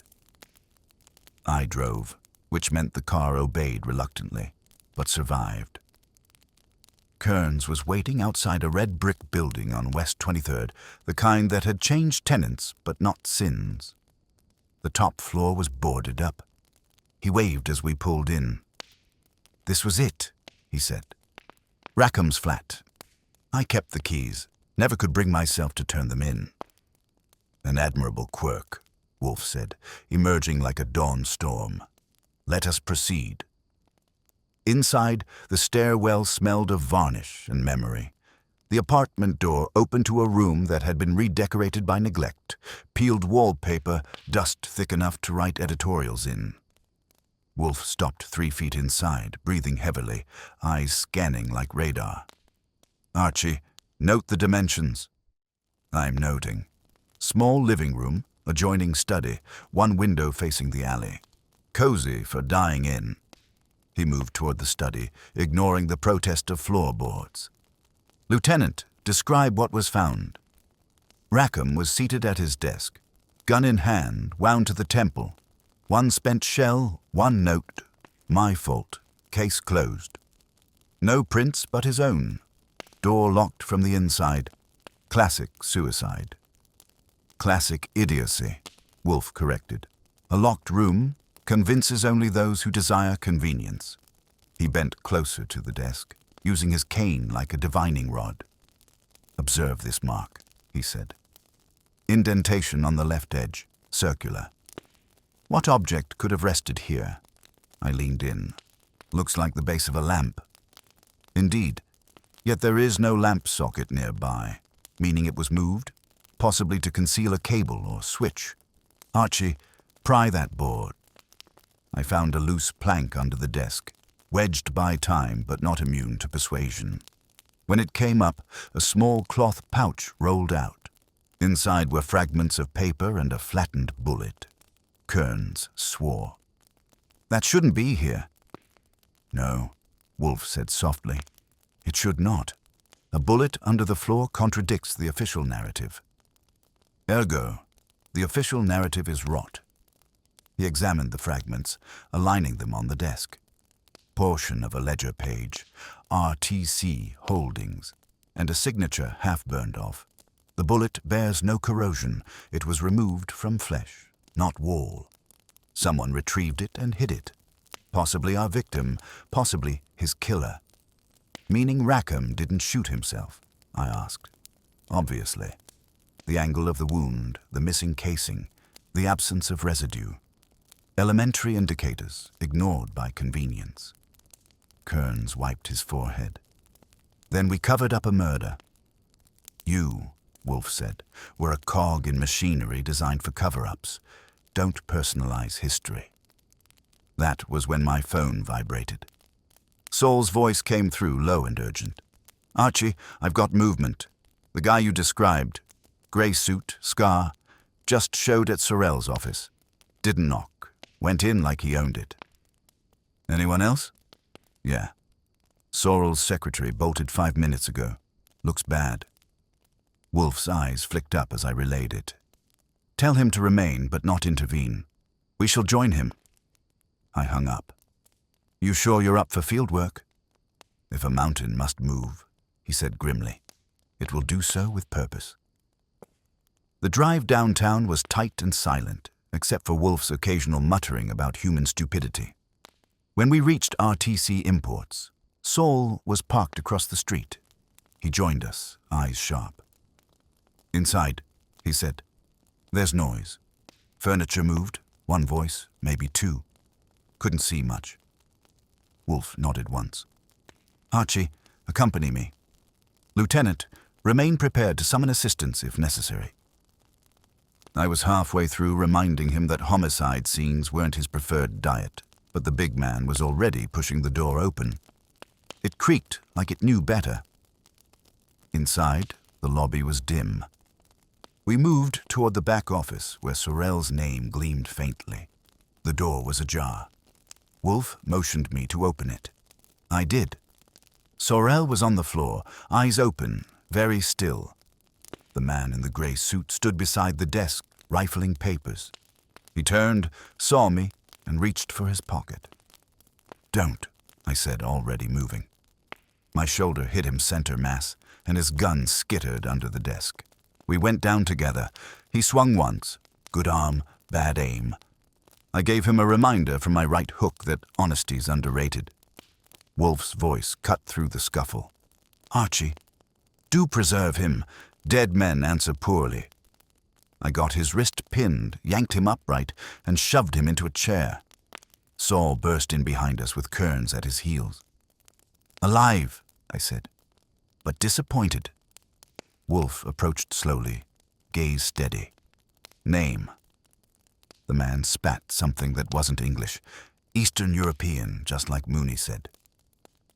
I drove, which meant the car obeyed reluctantly, but survived. Kearns was waiting outside a red brick building on West 23rd, the kind that had changed tenants but not sins. The top floor was boarded up. He waved as we pulled in. "This was it," he said. "Rackham's flat. I kept the keys, never could bring myself to turn them in." "An admirable quirk," Wolfe said, emerging like a dawn storm. "Let us proceed." Inside, the stairwell smelled of varnish and memory. The apartment door opened to a room that had been redecorated by neglect, peeled wallpaper, dust thick enough to write editorials in. Wolfe stopped 3 feet inside, breathing heavily, eyes scanning like radar. "Archie, note the dimensions." I'm noting. Small living room, adjoining study, one window facing the alley. Cozy for dying in. He moved toward the study, ignoring the protest of floorboards. "Lieutenant, describe what was found." Rackham was seated at his desk, gun in hand, wound to the temple. One spent shell, one note. "My fault. Case closed." No prints but his own. Door locked from the inside. Classic suicide. "Classic idiocy," Wolfe corrected. "A locked room convinces only those who desire convenience." He bent closer to the desk, using his cane like a divining rod. "Observe this mark," he said. "Indentation on the left edge, circular. What object could have rested here?" I leaned in. "Looks like the base of a lamp." "Indeed, yet there is no lamp socket nearby, meaning it was moved, possibly to conceal a cable or switch. Archie, pry that board." I found a loose plank under the desk, wedged by time but not immune to persuasion. When it came up, a small cloth pouch rolled out. Inside were fragments of paper and a flattened bullet. Kearns swore. "That shouldn't be here." "No," Wolfe said softly. "It should not. A bullet under the floor contradicts the official narrative. Ergo, the official narrative is rot." He examined the fragments, aligning them on the desk. Portion of a ledger page, RTC Holdings, and a signature half burned off. The bullet bears no corrosion. It was removed from flesh, not wall. Someone retrieved it and hid it. Possibly our victim, possibly his killer. "Meaning Rackham didn't shoot himself?" I asked. "Obviously. The angle of the wound, the missing casing, the absence of residue. Elementary indicators, ignored by convenience." Kearns wiped his forehead. "Then we covered up a murder." "You," Wolfe said, "were a cog in machinery designed for cover-ups. Don't personalize history." That was when my phone vibrated. Saul's voice came through, low and urgent. "Archie, I've got movement. The guy you described, grey suit, scar, just showed at Sorrell's office. Didn't knock. Went in like he owned it." "Anyone else?" "Yeah. Sorrell's secretary bolted 5 minutes ago. Looks bad." Wolfe's eyes flicked up as I relayed it. "Tell him to remain but not intervene. We shall join him." I hung up. "You sure you're up for field work?" "If a mountain must move," he said grimly, "it will do so with purpose." The drive downtown was tight and silent, except for Wolfe's occasional muttering about human stupidity. When we reached RTC Imports, Saul was parked across the street. He joined us, eyes sharp. "Inside," he said. "There's noise. Furniture moved, one voice, maybe two. Couldn't see much." Wolfe nodded once. "Archie, accompany me. Lieutenant, remain prepared to summon assistance if necessary." I was halfway through reminding him that homicide scenes weren't his preferred diet, but the big man was already pushing the door open. It creaked like it knew better. Inside, the lobby was dim. We moved toward the back office where Sorrell's name gleamed faintly. The door was ajar. Wolfe motioned me to open it. I did. Sorel was on the floor, eyes open, very still. The man in the grey suit stood beside the desk, rifling papers. He turned, saw me, and reached for his pocket. "Don't," I said, already moving. My shoulder hit him center mass, and his gun skittered under the desk. We went down together. He swung once. Good arm, bad aim. I gave him a reminder from my right hook that honesty's underrated. Wolfe's voice cut through the scuffle. "Archie, do preserve him. Dead men answer poorly." I got his wrist pinned, yanked him upright, and shoved him into a chair. Saul burst in behind us with Kearns at his heels. "Alive," I said, "but disappointed." Wolfe approached slowly, gaze steady. "Name." The man spat something that wasn't English. Eastern European, just like Mooney said.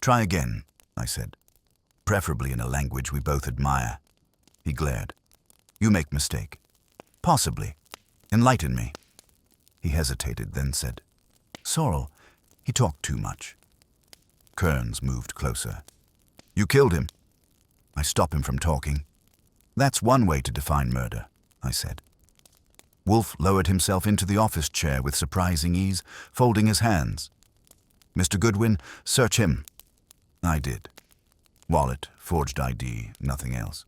"Try again," I said, "preferably in a language we both admire." He glared. "You make mistake." "Possibly. Enlighten me." He hesitated, then said, "Sorrel, he talked too much." Kearns moved closer. "You killed him." "I stop him from talking." "That's one way to define murder," I said. Wolfe lowered himself into the office chair with surprising ease, folding his hands. "Mr. Goodwin, search him." I did. Wallet, forged ID, nothing else.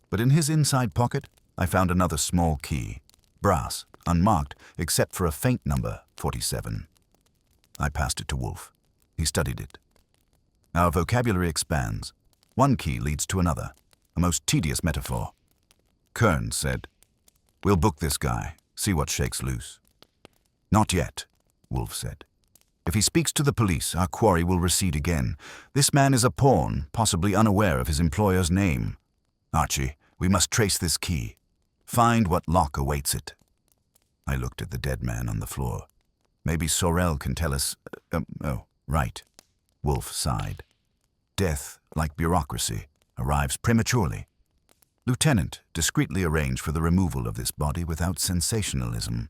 But in his inside pocket, I found another small key, brass, unmarked, except for a faint number, 47. I passed it to Wolfe. He studied it. Our vocabulary expands. One key leads to another, a most tedious metaphor. Kearns said, "We'll book this guy, see what shakes loose." "Not yet," Wolfe said. "If he speaks to the police, our quarry will recede again. This man is a pawn, possibly unaware of his employer's name. Archie, we must trace this key. Find what lock awaits it." I looked at the dead man on the floor. "Maybe Sorel can tell us— oh, right." Wolfe sighed. "Death, like bureaucracy, arrives prematurely. Lieutenant, discreetly arrange for the removal of this body without sensationalism.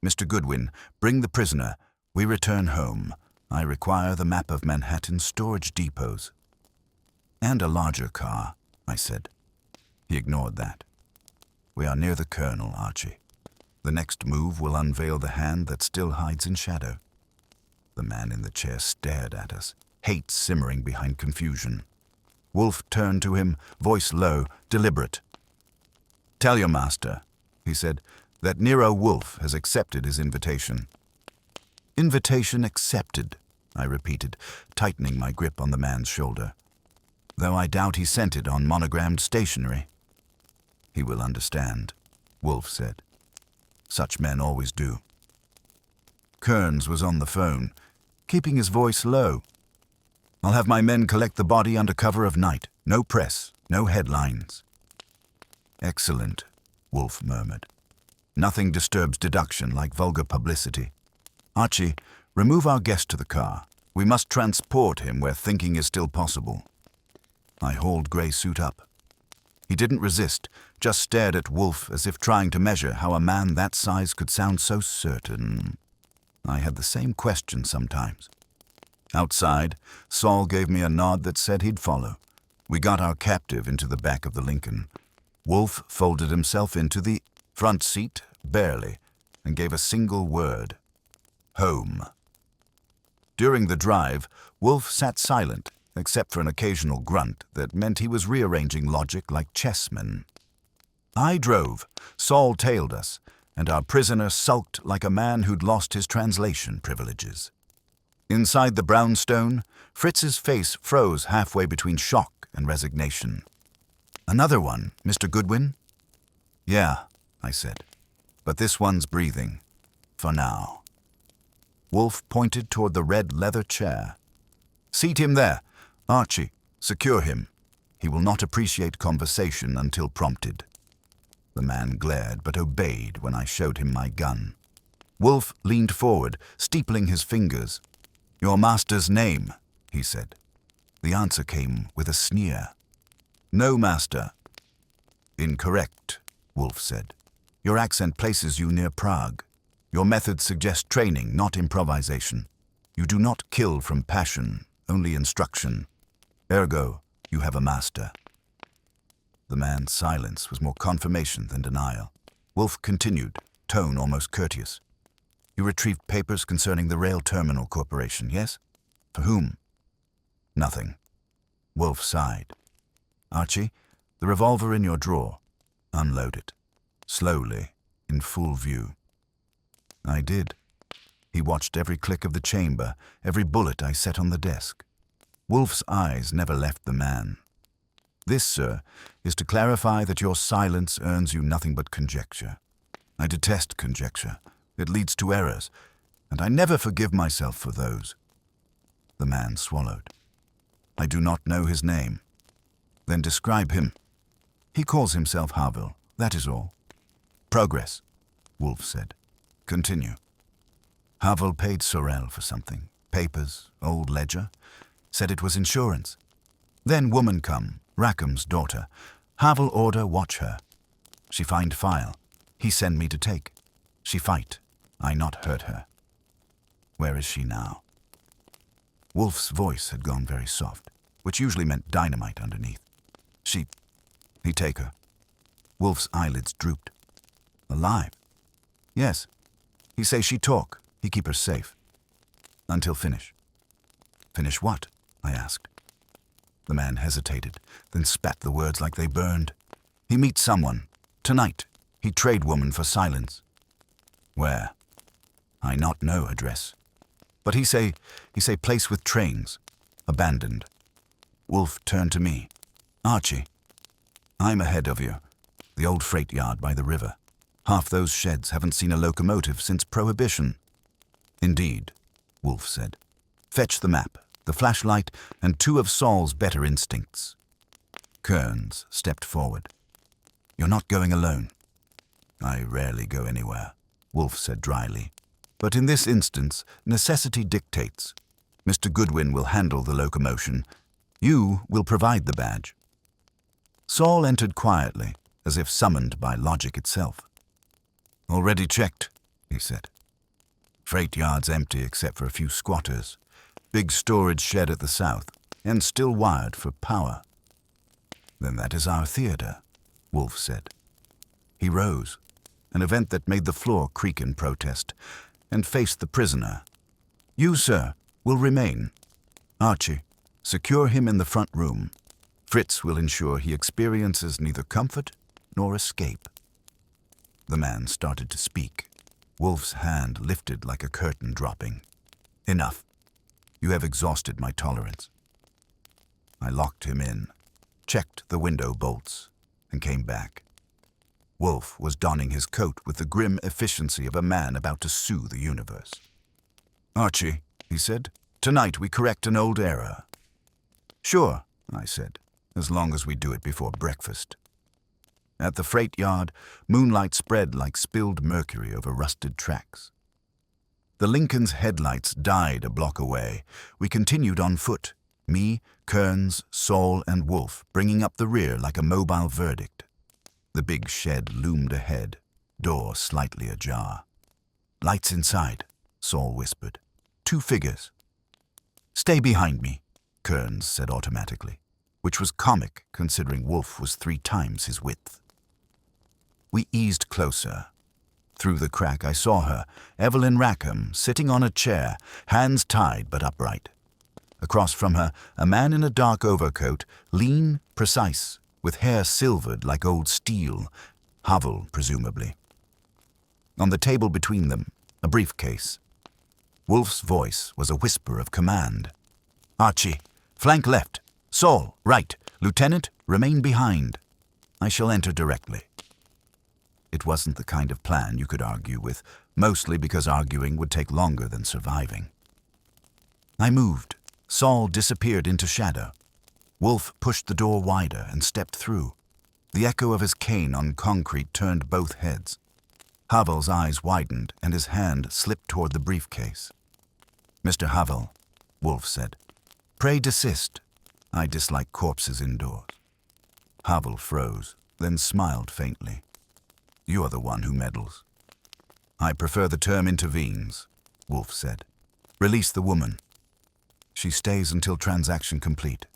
Mr. Goodwin, bring the prisoner. We return home. I require the map of Manhattan's storage depots." "And a larger car," I said. He ignored that. "We are near the colonel, Archie. The next move will unveil the hand that still hides in shadow." The man in the chair stared at us, hate simmering behind confusion. Wolfe turned to him, voice low, deliberate. "Tell your master," he said, "that Nero Wolfe has accepted his invitation." "Invitation accepted," I repeated, tightening my grip on the man's shoulder. "Though I doubt he sent it on monogrammed stationery." "He will understand," Wolfe said. "Such men always do." Kearns was on the phone, keeping his voice low. "I'll have my men collect the body under cover of night. No press, no headlines." "Excellent," Wolfe murmured. "Nothing disturbs deduction like vulgar publicity. Archie, remove our guest to the car. We must transport him where thinking is still possible." I hauled Grey Suit up. He didn't resist, just stared at Wolfe as if trying to measure how a man that size could sound so certain. I had the same question sometimes. Outside, Saul gave me a nod that said he'd follow. We got our captive into the back of the Lincoln. Wolfe folded himself into the front seat, barely, and gave a single word. "Home." During the drive, Wolfe sat silent, except for an occasional grunt that meant he was rearranging logic like chessmen. I drove, Saul tailed us, and our prisoner sulked like a man who'd lost his translation privileges. Inside the brownstone, Fritz's face froze halfway between shock and resignation. "Another one, Mr. Goodwin?" "Yeah," I said, "but this one's breathing. For now." Wolfe pointed toward the red leather chair. "Seat him there. Archie, secure him. He will not appreciate conversation until prompted." The man glared but obeyed when I showed him my gun. Wolfe leaned forward, steepling his fingers. "Your master's name," he said. The answer came with a sneer. "No master." "Incorrect," Wolfe said. "Your accent places you near Prague." Your methods suggest training, not improvisation. You do not kill from passion, only instruction. Ergo, you have a master." The man's silence was more confirmation than denial. Wolfe continued, tone almost courteous. "You retrieved papers concerning the Rail Terminal Corporation, yes? For whom?" "Nothing." Wolfe sighed. "Archie, the revolver in your drawer. Unload it. Slowly, in full view." I did. He watched every click of the chamber, every bullet I set on the desk. Wolfe's eyes never left the man. "This, sir, is to clarify that your silence earns you nothing but conjecture. I detest conjecture. It leads to errors, and I never forgive myself for those." The man swallowed. "I do not know his name." "Then describe him." "He calls himself Harville, that is all." "Progress," Wolfe said. "Continue." "Harville paid Sorel for something. Papers, old ledger. Said it was insurance. Then woman come, Rackham's daughter. Harville order watch her. She find file. He send me to take. She fight. I not hurt her. Where is she now?" Wolfe's voice had gone very soft, which usually meant dynamite underneath. He take her." Wolfe's eyelids drooped. "Alive?" "Yes. He say she talk. He keep her safe. Until finish." "Finish what?" I asked. The man hesitated, then spat the words like they burned. "He meet someone. Tonight. He trade woman for silence." "Where?" "I not know address. But he say place with trains. Abandoned." Wolfe turned to me. "Archie, I'm ahead of you. The old freight yard by the river. Half those sheds haven't seen a locomotive since Prohibition." "Indeed," Wolfe said. "Fetch the map, the flashlight, and 2 of Saul's better instincts." Kearns stepped forward. "You're not going alone." "I rarely go anywhere," Wolfe said dryly. "But in this instance, necessity dictates. Mr. Goodwin will handle the locomotion. You will provide the badge." Saul entered quietly, as if summoned by logic itself. "Already checked," he said. "Freight yard's empty except for a few squatters. Big storage shed at the south, and still wired for power." "Then that is our theater," Wolfe said. He rose, an event that made the floor creak in protest, and faced the prisoner. "You, sir, will remain. Archie, secure him in the front room. Fritz will ensure he experiences neither comfort nor escape." The man started to speak. Wolfe's hand lifted like a curtain dropping. "Enough. You have exhausted my tolerance." I locked him in, checked the window bolts, and came back. Wolfe was donning his coat with the grim efficiency of a man about to sue the universe. "Archie," he said, "tonight we correct an old error." "Sure," I said, "as long as we do it before breakfast." At the freight yard, moonlight spread like spilled mercury over rusted tracks. The Lincoln's headlights died a block away. We continued on foot, me, Kearns, Saul, and Wolfe, bringing up the rear like a mobile verdict. The big shed loomed ahead, door slightly ajar. "Lights inside," Saul whispered. 2 figures. "Stay behind me," Kearns said automatically, which was comic considering Wolfe was 3 times his width. We eased closer. Through the crack I saw her, Evelyn Rackham, sitting on a chair, hands tied but upright. Across from her, a man in a dark overcoat, lean, precise, with hair silvered like old steel, Havel, presumably. On the table between them, a briefcase. Wolfe's voice was a whisper of command. "Archie, flank left. Saul, right. Lieutenant, remain behind. I shall enter directly." It wasn't the kind of plan you could argue with, mostly because arguing would take longer than surviving. I moved. Saul disappeared into shadow. Wolfe pushed the door wider and stepped through. The echo of his cane on concrete turned both heads. Havel's eyes widened and his hand slipped toward the briefcase. "Mr. Havel," Wolfe said, "pray desist. I dislike corpses indoors." Havel froze, then smiled faintly. "You are the one who meddles." I prefer the term intervenes, Wolfe said. Release the woman. She stays until transaction complete.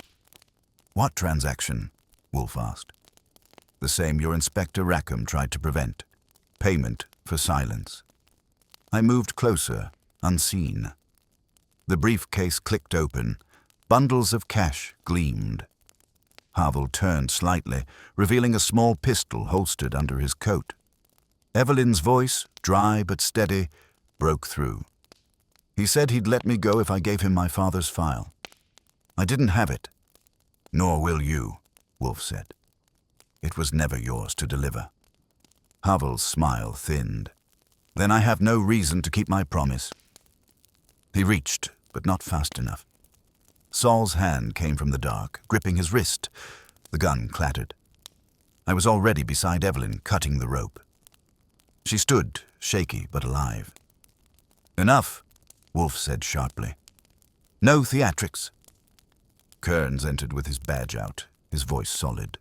What transaction? Wolfe asked. The same your Inspector Rackham tried to prevent. Payment for silence. I moved closer, unseen. The briefcase clicked open. Bundles of cash gleamed. Havel turned slightly, revealing a small pistol holstered under his coat. Evelyn's voice, dry but steady, broke through. He said he'd let me go if I gave him my father's file. I didn't have it. Nor will you, Wolfe said. It was never yours to deliver. Havel's smile thinned. Then I have no reason to keep my promise. He reached, but not fast enough. Saul's hand came from the dark, gripping his wrist. The gun clattered. I was already beside Evelyn, cutting the rope. She stood, shaky but alive. Enough, Wolfe said sharply. No theatrics. Kearns entered with his badge out, his voice solid.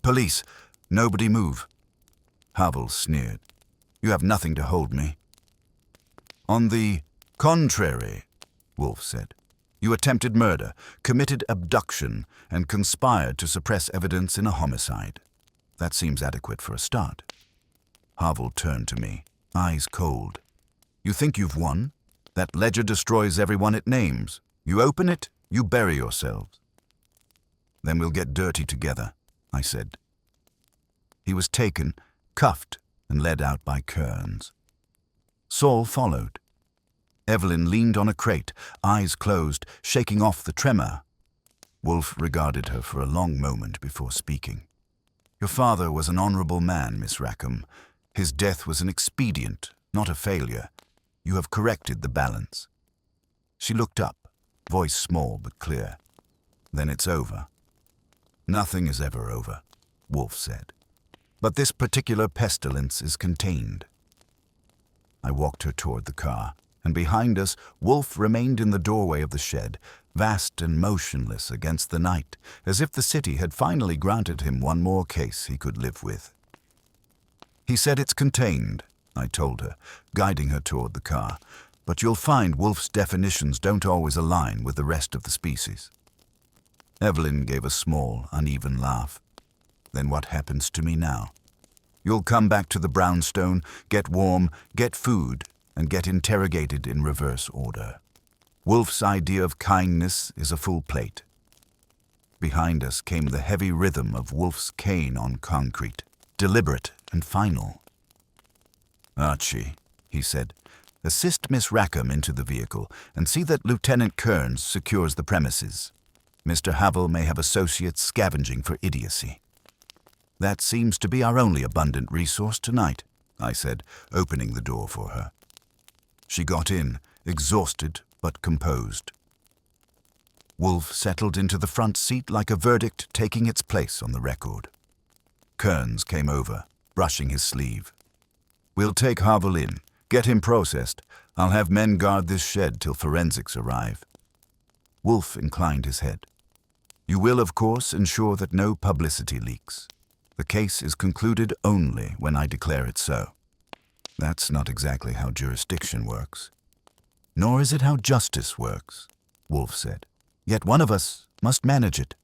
Police, nobody move. Havel sneered. You have nothing to hold me. On the contrary, Wolfe said. You attempted murder, committed abduction, and conspired to suppress evidence in a homicide. That seems adequate for a start. Havel turned to me, eyes cold. You think you've won? That ledger destroys everyone it names. You open it, you bury yourselves. Then we'll get dirty together, I said. He was taken, cuffed, and led out by Kearns. Saul followed. Evelyn leaned on a crate, eyes closed, shaking off the tremor. Wolfe regarded her for a long moment before speaking. Your father was an honorable man, Miss Rackham. His death was an expedient, not a failure. You have corrected the balance. She looked up, voice small but clear. Then it's over. Nothing is ever over, Wolfe said. But this particular pestilence is contained. I walked her toward the car, and behind us, Wolfe remained in the doorway of the shed, vast and motionless against the night, as if the city had finally granted him one more case he could live with. He said it's contained, I told her, guiding her toward the car, but you'll find Wolfe's definitions don't always align with the rest of the species. Evelyn gave a small, uneven laugh. Then what happens to me now? You'll come back to the brownstone, get warm, get food, and get interrogated in reverse order. Wolfe's idea of kindness is a full plate. Behind us came the heavy rhythm of Wolfe's cane on concrete, deliberate and final. Archie, he said, assist Miss Rackham into the vehicle and see that Lieutenant Kearns secures the premises. Mr. Havel may have associates scavenging for idiocy. That seems to be our only abundant resource tonight, I said, opening the door for her. She got in, exhausted but composed. Wolfe settled into the front seat like a verdict taking its place on the record. Kearns came over, brushing his sleeve. We'll take Havel in, get him processed. I'll have men guard this shed till forensics arrive. Wolfe inclined his head. You will, of course, ensure that no publicity leaks. The case is concluded only when I declare it so. That's not exactly how jurisdiction works. Nor is it how justice works, Wolfe said. Yet one of us must manage it.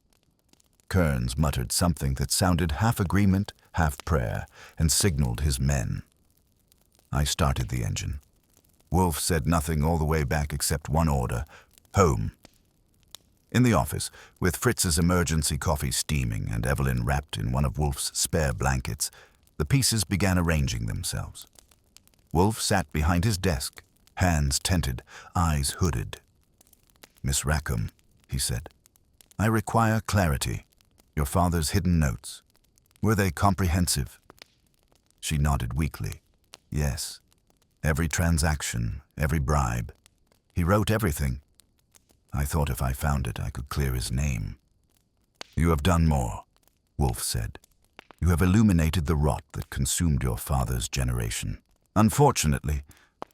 Kearns muttered something that sounded half agreement, half prayer, and signaled his men. I started the engine. Wolfe said nothing all the way back except one order, home. In the office, with Fritz's emergency coffee steaming and Evelyn wrapped in one of Wolfe's spare blankets, the pieces began arranging themselves. Wolfe sat behind his desk, hands tented, eyes hooded. Miss Rackham, he said, I require clarity. Your father's hidden notes. Were they comprehensive? She nodded weakly. Yes. Every transaction, every bribe. He wrote everything. I thought if I found it, I could clear his name. You have done more, Wolfe said. You have illuminated the rot that consumed your father's generation. Unfortunately,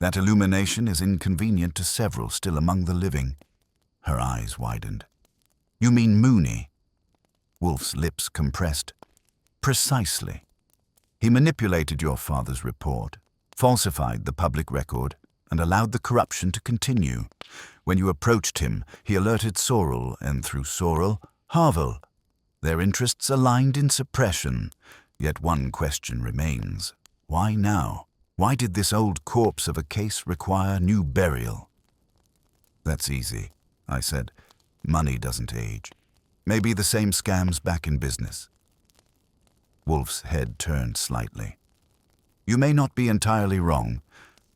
that illumination is inconvenient to several still among the living. Her eyes widened. You mean Mooney? Wolfe's lips compressed. Precisely. He manipulated your father's report, falsified the public record, and allowed the corruption to continue. When you approached him, he alerted Sorrel, and through Sorrel, Harville. Their interests aligned in suppression. Yet one question remains. Why now? Why did this old corpse of a case require new burial? That's easy, I said. Money doesn't age. Maybe the same scam's back in business. Wolfe's head turned slightly. You may not be entirely wrong.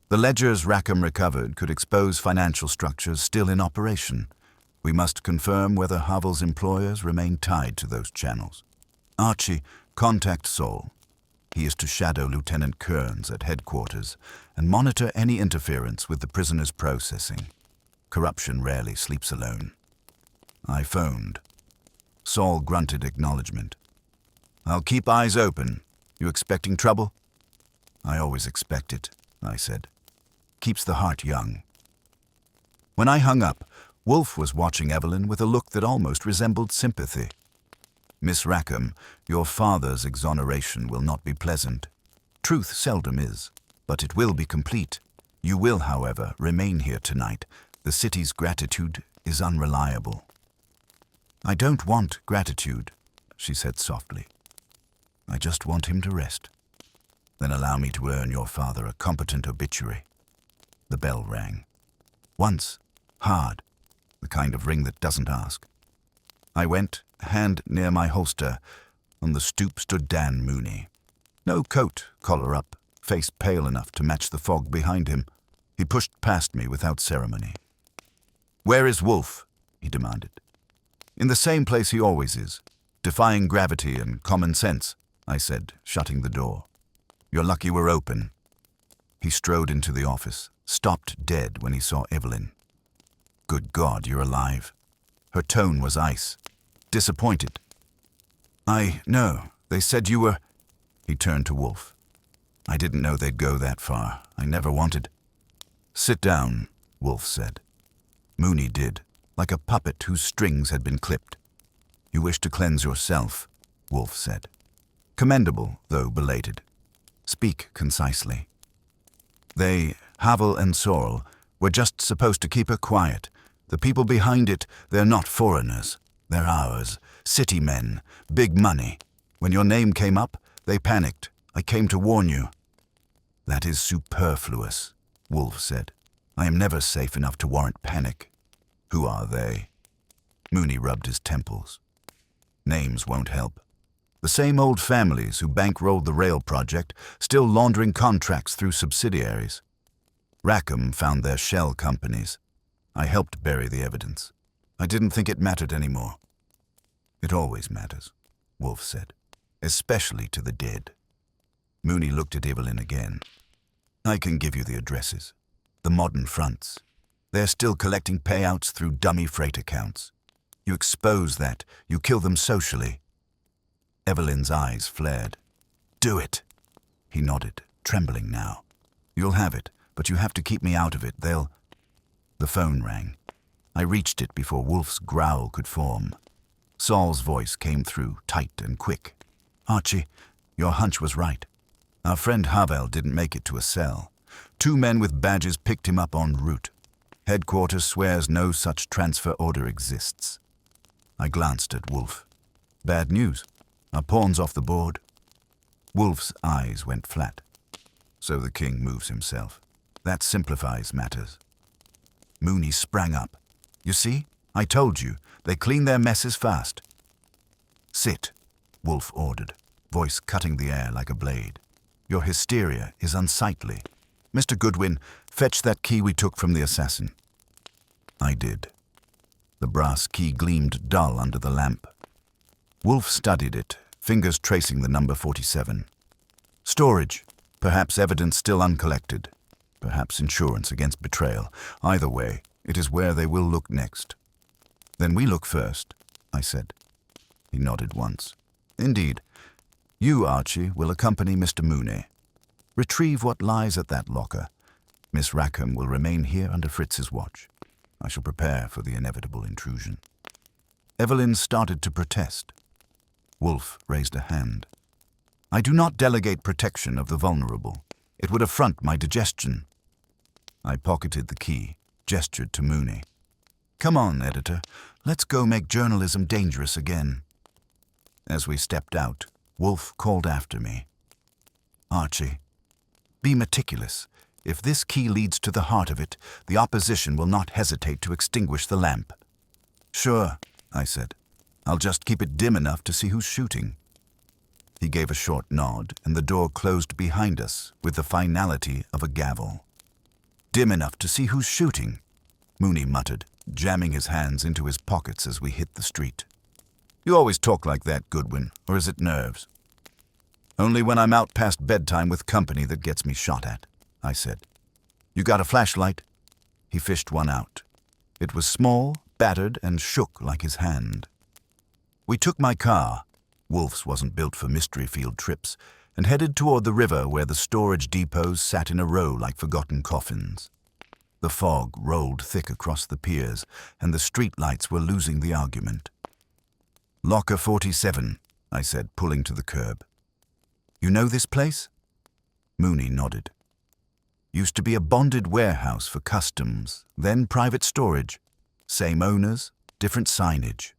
The ledgers Rackham recovered could expose financial structures still in operation. We must confirm whether Harville's employers remain tied to those channels. Archie, contact Saul. He is to shadow Lieutenant Kearns at headquarters and monitor any interference with the prisoner's processing. Corruption rarely sleeps alone. I phoned. Saul grunted acknowledgement. I'll keep eyes open. You expecting trouble? I always expect it, I said. Keeps the heart young. When I hung up, Wolfe was watching Evelyn with a look that almost resembled sympathy. Miss Rackham, your father's exoneration will not be pleasant. Truth seldom is, but it will be complete. You will, however, remain here tonight. The city's gratitude is unreliable. I don't want gratitude, she said softly. I just want him to rest. Then allow me to earn your father a competent obituary. The bell rang. Once, hard, the kind of ring that doesn't ask. I went, hand near my holster. On the stoop stood Dan Mooney. No coat, collar up, face pale enough to match the fog behind him. He pushed past me without ceremony. Where is Wolfe? He demanded. In the same place he always is, defying gravity and common sense, I said, shutting the door. You're lucky we're open. He strode into the office, stopped dead when he saw Evelyn. Good God, you're alive. Her tone was ice. Disappointed. I know. They said you were... He turned to Wolfe. I didn't know they'd go that far. I never wanted... Sit down, Wolfe said. Mooney did, like a puppet whose strings had been clipped. You wish to cleanse yourself, Wolfe said. Commendable, though belated. Speak concisely. They, Havel and Sorrel, were just supposed to keep her quiet. The people behind it, they're not foreigners. They're ours. City men. Big money. When your name came up, they panicked. I came to warn you. That is superfluous, Wolfe said. I am never safe enough to warrant panic. Who are they? Mooney rubbed his temples. Names won't help. The same old families who bankrolled the rail project, still laundering contracts through subsidiaries. Rackham found their shell companies. I helped bury the evidence. I didn't think it mattered anymore. It always matters, Wolfe said, especially to the dead. Mooney looked at Evelyn again. I can give you the addresses. The modern fronts. They're still collecting payouts through dummy freight accounts. You expose that, you kill them socially. Evelyn's eyes flared. Do it. He nodded, trembling now. You'll have it, but you have to keep me out of it. They'll... The phone rang. I reached it before Wolfe's growl could form. Saul's voice came through, tight and quick. Archie, your hunch was right. Our friend Havel didn't make it to a cell. 2 men with badges picked him up en route. Headquarters swears no such transfer order exists. I glanced at Wolfe. Bad news. Our pawn's off the board. Wolfe's eyes went flat. So the king moves himself. That simplifies matters. Mooney sprang up. You see? I told you. They clean their messes fast. Sit, Wolfe ordered, voice cutting the air like a blade. Your hysteria is unsightly. Mr. Goodwin, fetch that key we took from the assassin. I did. The brass key gleamed dull under the lamp. Wolfe studied it, fingers tracing the number 47. Storage, perhaps evidence still uncollected, perhaps insurance against betrayal. Either way, it is where they will look next. Then we look first, I said. He nodded once. Indeed. You, Archie, will accompany Mr. Mooney. Retrieve what lies at that locker. Miss Rackham will remain here under Fritz's watch. I shall prepare for the inevitable intrusion. Evelyn started to protest. Wolfe raised a hand. I do not delegate protection of the vulnerable. It would affront my digestion. I pocketed the key, gestured to Mooney. Come on, editor. Let's go make journalism dangerous again. As we stepped out, Wolfe called after me. Archie, be meticulous. If this key leads to the heart of it, the opposition will not hesitate to extinguish the lamp. Sure, I said. I'll just keep it dim enough to see who's shooting. He gave a short nod, and the door closed behind us with the finality of a gavel. Dim enough to see who's shooting, Mooney muttered, jamming his hands into his pockets as we hit the street. You always talk like that, Goodwin, or is it nerves? Only when I'm out past bedtime with company that gets me shot at, I said. You got a flashlight? He fished one out. It was small, battered, and shook like his hand. We took my car, Wolfe's wasn't built for mystery field trips, and headed toward the river where the storage depots sat in a row like forgotten coffins. The fog rolled thick across the piers, and the street lights were losing the argument. Locker 47, I said, pulling to the curb. You know this place? Mooney nodded. Used to be a bonded warehouse for customs, then private storage. Same owners, different signage.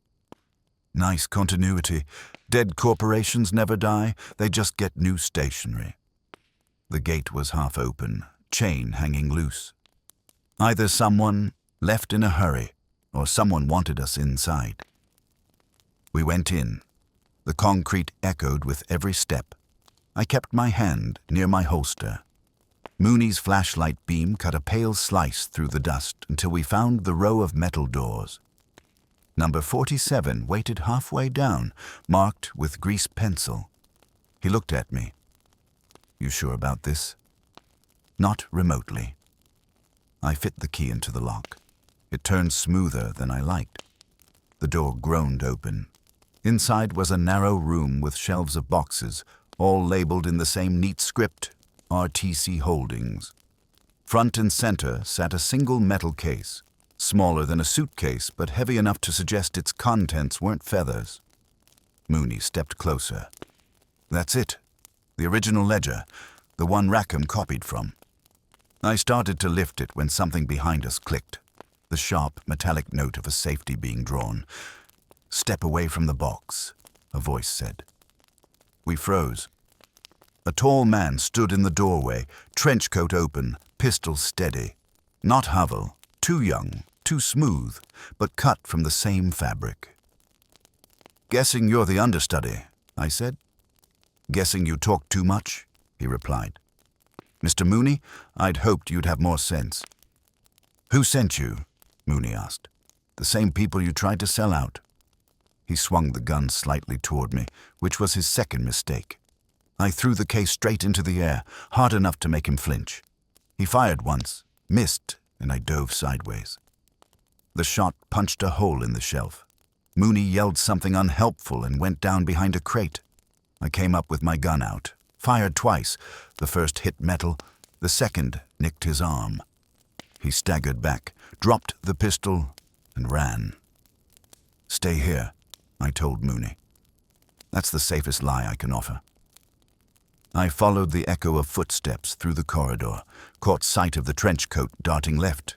Nice continuity. Dead corporations never die, they just get new stationery. The gate was half open, chain hanging loose. Either someone left in a hurry, or someone wanted us inside. We went in. The concrete echoed with every step. I kept my hand near my holster. Mooney's flashlight beam cut a pale slice through the dust until we found the row of metal doors. Number 47 waited halfway down, marked with grease pencil. He looked at me. You sure about this? Not remotely. I fit the key into the lock. It turned smoother than I liked. The door groaned open. Inside was a narrow room with shelves of boxes, all labeled in the same neat script, RTC Holdings. Front and center sat a single metal case, smaller than a suitcase but heavy enough to suggest its contents weren't feathers. Mooney stepped closer. That's it. The original ledger, the one Rackham copied from. I started to lift it when something behind us clicked, the sharp, metallic note of a safety being drawn. Step away from the box, a voice said. We froze. A tall man stood in the doorway, trench coat open, pistol steady. Not Havel, too young, too smooth, but cut from the same fabric. Guessing you're the understudy, I said. Guessing you talk too much, he replied. Mr. Mooney, I'd hoped you'd have more sense. Who sent you? Mooney asked. The same people you tried to sell out. He swung the gun slightly toward me, which was his second mistake. I threw the case straight into the air, hard enough to make him flinch. He fired once, missed, and I dove sideways. The shot punched a hole in the shelf. Mooney yelled something unhelpful and went down behind a crate. I came up with my gun out, fired twice. The first hit metal, the second nicked his arm. He staggered back, dropped the pistol, and ran. Stay here, I told Mooney. That's the safest lie I can offer. I followed the echo of footsteps through the corridor, caught sight of the trench coat darting left.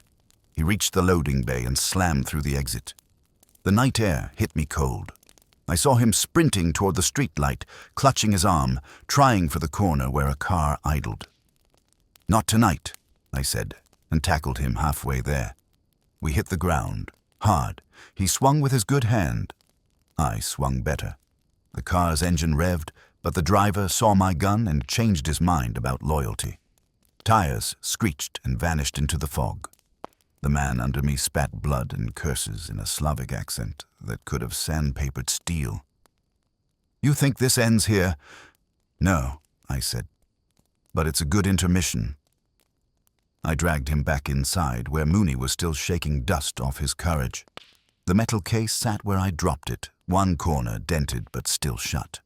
He reached the loading bay and slammed through the exit. The night air hit me cold. I saw him sprinting toward the streetlight, clutching his arm, trying for the corner where a car idled. Not tonight, I said, and tackled him halfway there. We hit the ground, hard. He swung with his good hand. I swung better. The car's engine revved, but the driver saw my gun and changed his mind about loyalty. Tires screeched and vanished into the fog. The man under me spat blood and curses in a Slavic accent that could have sandpapered steel. You think this ends here? No, I said. But it's a good intermission. I dragged him back inside, where Mooney was still shaking dust off his courage. The metal case sat where I dropped it, one corner dented but still shut.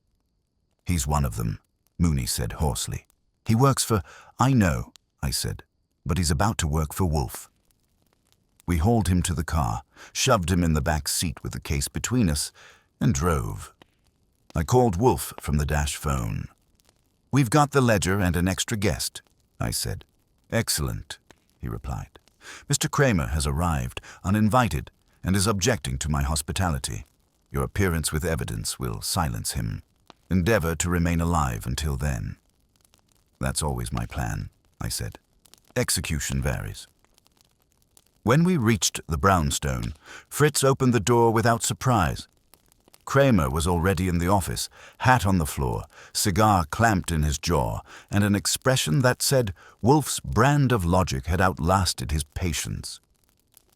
He's one of them, Mooney said hoarsely. He works for... I know, I said, but he's about to work for Wolfe. We hauled him to the car, shoved him in the back seat with the case between us, and drove. I called Wolfe from the dash phone. We've got the ledger and an extra guest. I said. Excellent, he replied. Mr. Kramer has arrived, uninvited, and is objecting to my hospitality. Your appearance with evidence will silence him. Endeavor to remain alive until then. That's always my plan, I said. Execution varies. When we reached the brownstone, Fritz opened the door without surprise. Kramer was already in the office, hat on the floor, cigar clamped in his jaw, and an expression that said Wolfe's brand of logic had outlasted his patience.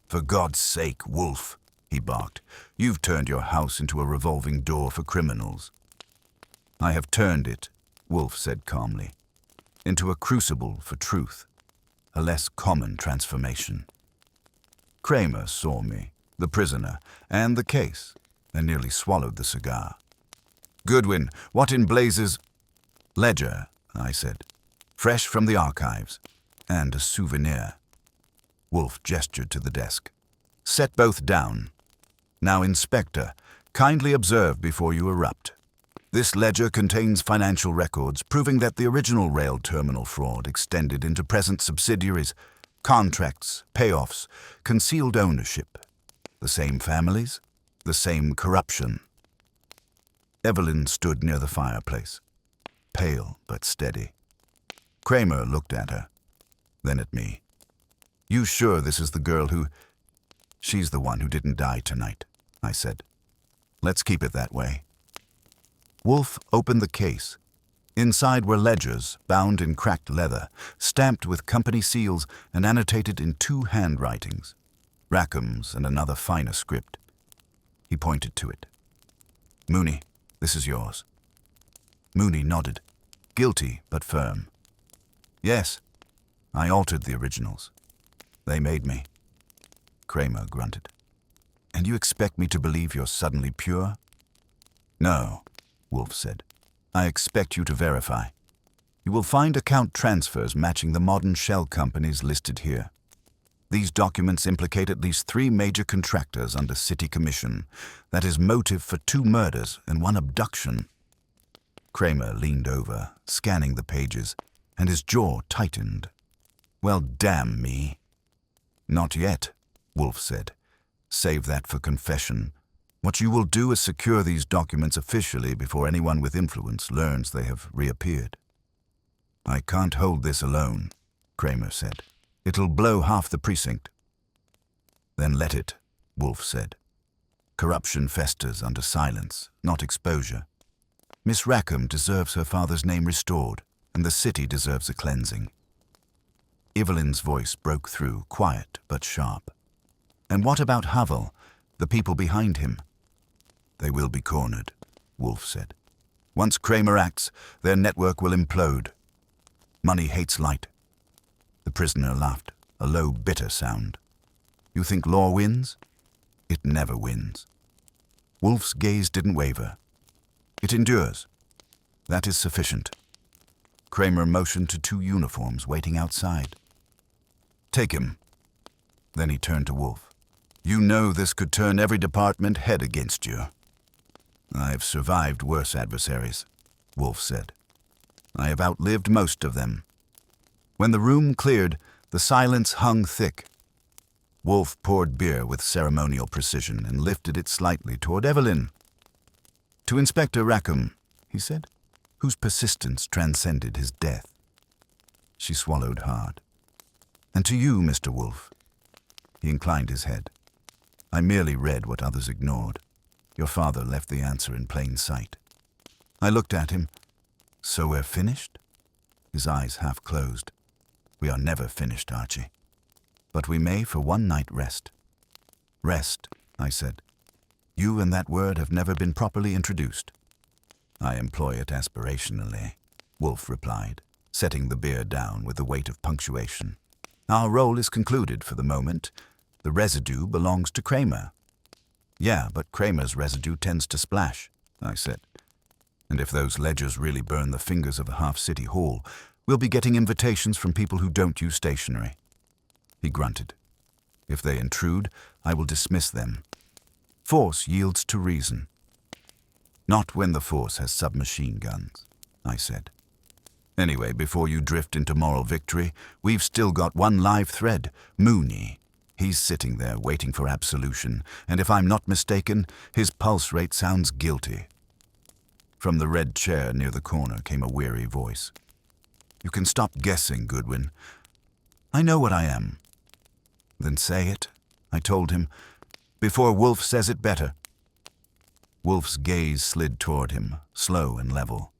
"For God's sake, Wolfe," he barked, "you've turned your house into a revolving door for criminals." "I have turned it," Wolfe said calmly, "into a crucible for truth, a less common transformation." Kramer saw me, the prisoner, and the case, and nearly swallowed the cigar. "Goodwin, what in blazes—" "Ledger," I said, "fresh from the archives, and a souvenir." Wolfe gestured to the desk. "Set both down. Now, Inspector, kindly observe before you erupt. This ledger contains financial records proving that the original rail terminal fraud extended into present subsidiaries, contracts, payoffs, concealed ownership. The same families, the same corruption." Evelyn stood near the fireplace, pale but steady. Kramer looked at her, then at me. "You sure this is the girl who—" "She's the one who didn't die tonight," I said. "Let's keep it that way." Wolfe opened the case. Inside were ledgers, bound in cracked leather, stamped with company seals and annotated in two handwritings, Rackham's and another finer script. He pointed to it. "Mooney, this is yours." Mooney nodded, guilty but firm. "Yes, I altered the originals. They made me." Kramer grunted. "And you expect me to believe you're suddenly pure?" "No," Wolfe said. "I expect you to verify. You will find account transfers matching the modern shell companies listed here. These documents implicate at least 3 major contractors under city commission. That is motive for 2 murders and 1 abduction." Kramer leaned over, scanning the pages, and his jaw tightened. "Well, damn me." "Not yet," Wolfe said. "Save that for confession. What you will do is secure these documents officially before anyone with influence learns they have reappeared." "I can't hold this alone," Kramer said. "It'll blow half the precinct." "Then let it," Wolfe said. "Corruption festers under silence, not exposure. Miss Rackham deserves her father's name restored, and the city deserves a cleansing." Evelyn's voice broke through, quiet but sharp. "And what about Havel, the people behind him?" "They will be cornered," Wolfe said. "Once Kramer acts, their network will implode. Money hates light." The prisoner laughed, a low, bitter sound. "You think law wins? It never wins." Wolfe's gaze didn't waver. "It endures. That is sufficient." Kramer motioned to 2 uniforms waiting outside. "Take him." Then he turned to Wolfe. "You know this could turn every department head against you." "I've survived worse adversaries," Wolfe said. "I have outlived most of them." When the room cleared, the silence hung thick. Wolfe poured beer with ceremonial precision and lifted it slightly toward Evelyn. "To Inspector Rackham," he said, whose persistence transcended his death. She swallowed hard. "And to you, Mr. Wolfe." He inclined his head. "I merely read what others ignored. Your father left the answer in plain sight." I looked at him. "So we're finished?" His eyes half closed. "We are never finished, Archie. But we may for 1 night rest." "Rest," I said. "You and that word have never been properly introduced." "I employ it aspirationally," Wolfe replied, setting the beer down with the weight of punctuation. "Our role is concluded for the moment. The residue belongs to Kramer." "Yeah, but Kramer's residue tends to splash," I said. "And if those ledgers really burn the fingers of a half-city hall, we'll be getting invitations from people who don't use stationery." He grunted. "If they intrude, I will dismiss them. Force yields to reason." "Not when the force has submachine guns," I said. Anyway, before you drift into moral victory, we've still got one live thread, Mooney. He's sitting there waiting for absolution, and if I'm not mistaken, his pulse rate sounds guilty. From the red chair near the corner came a weary voice. You can stop guessing, Goodwin. I know what I am. Then say it, I told him, before Wolfe says it better. Wolfe's gaze slid toward him, slow and level.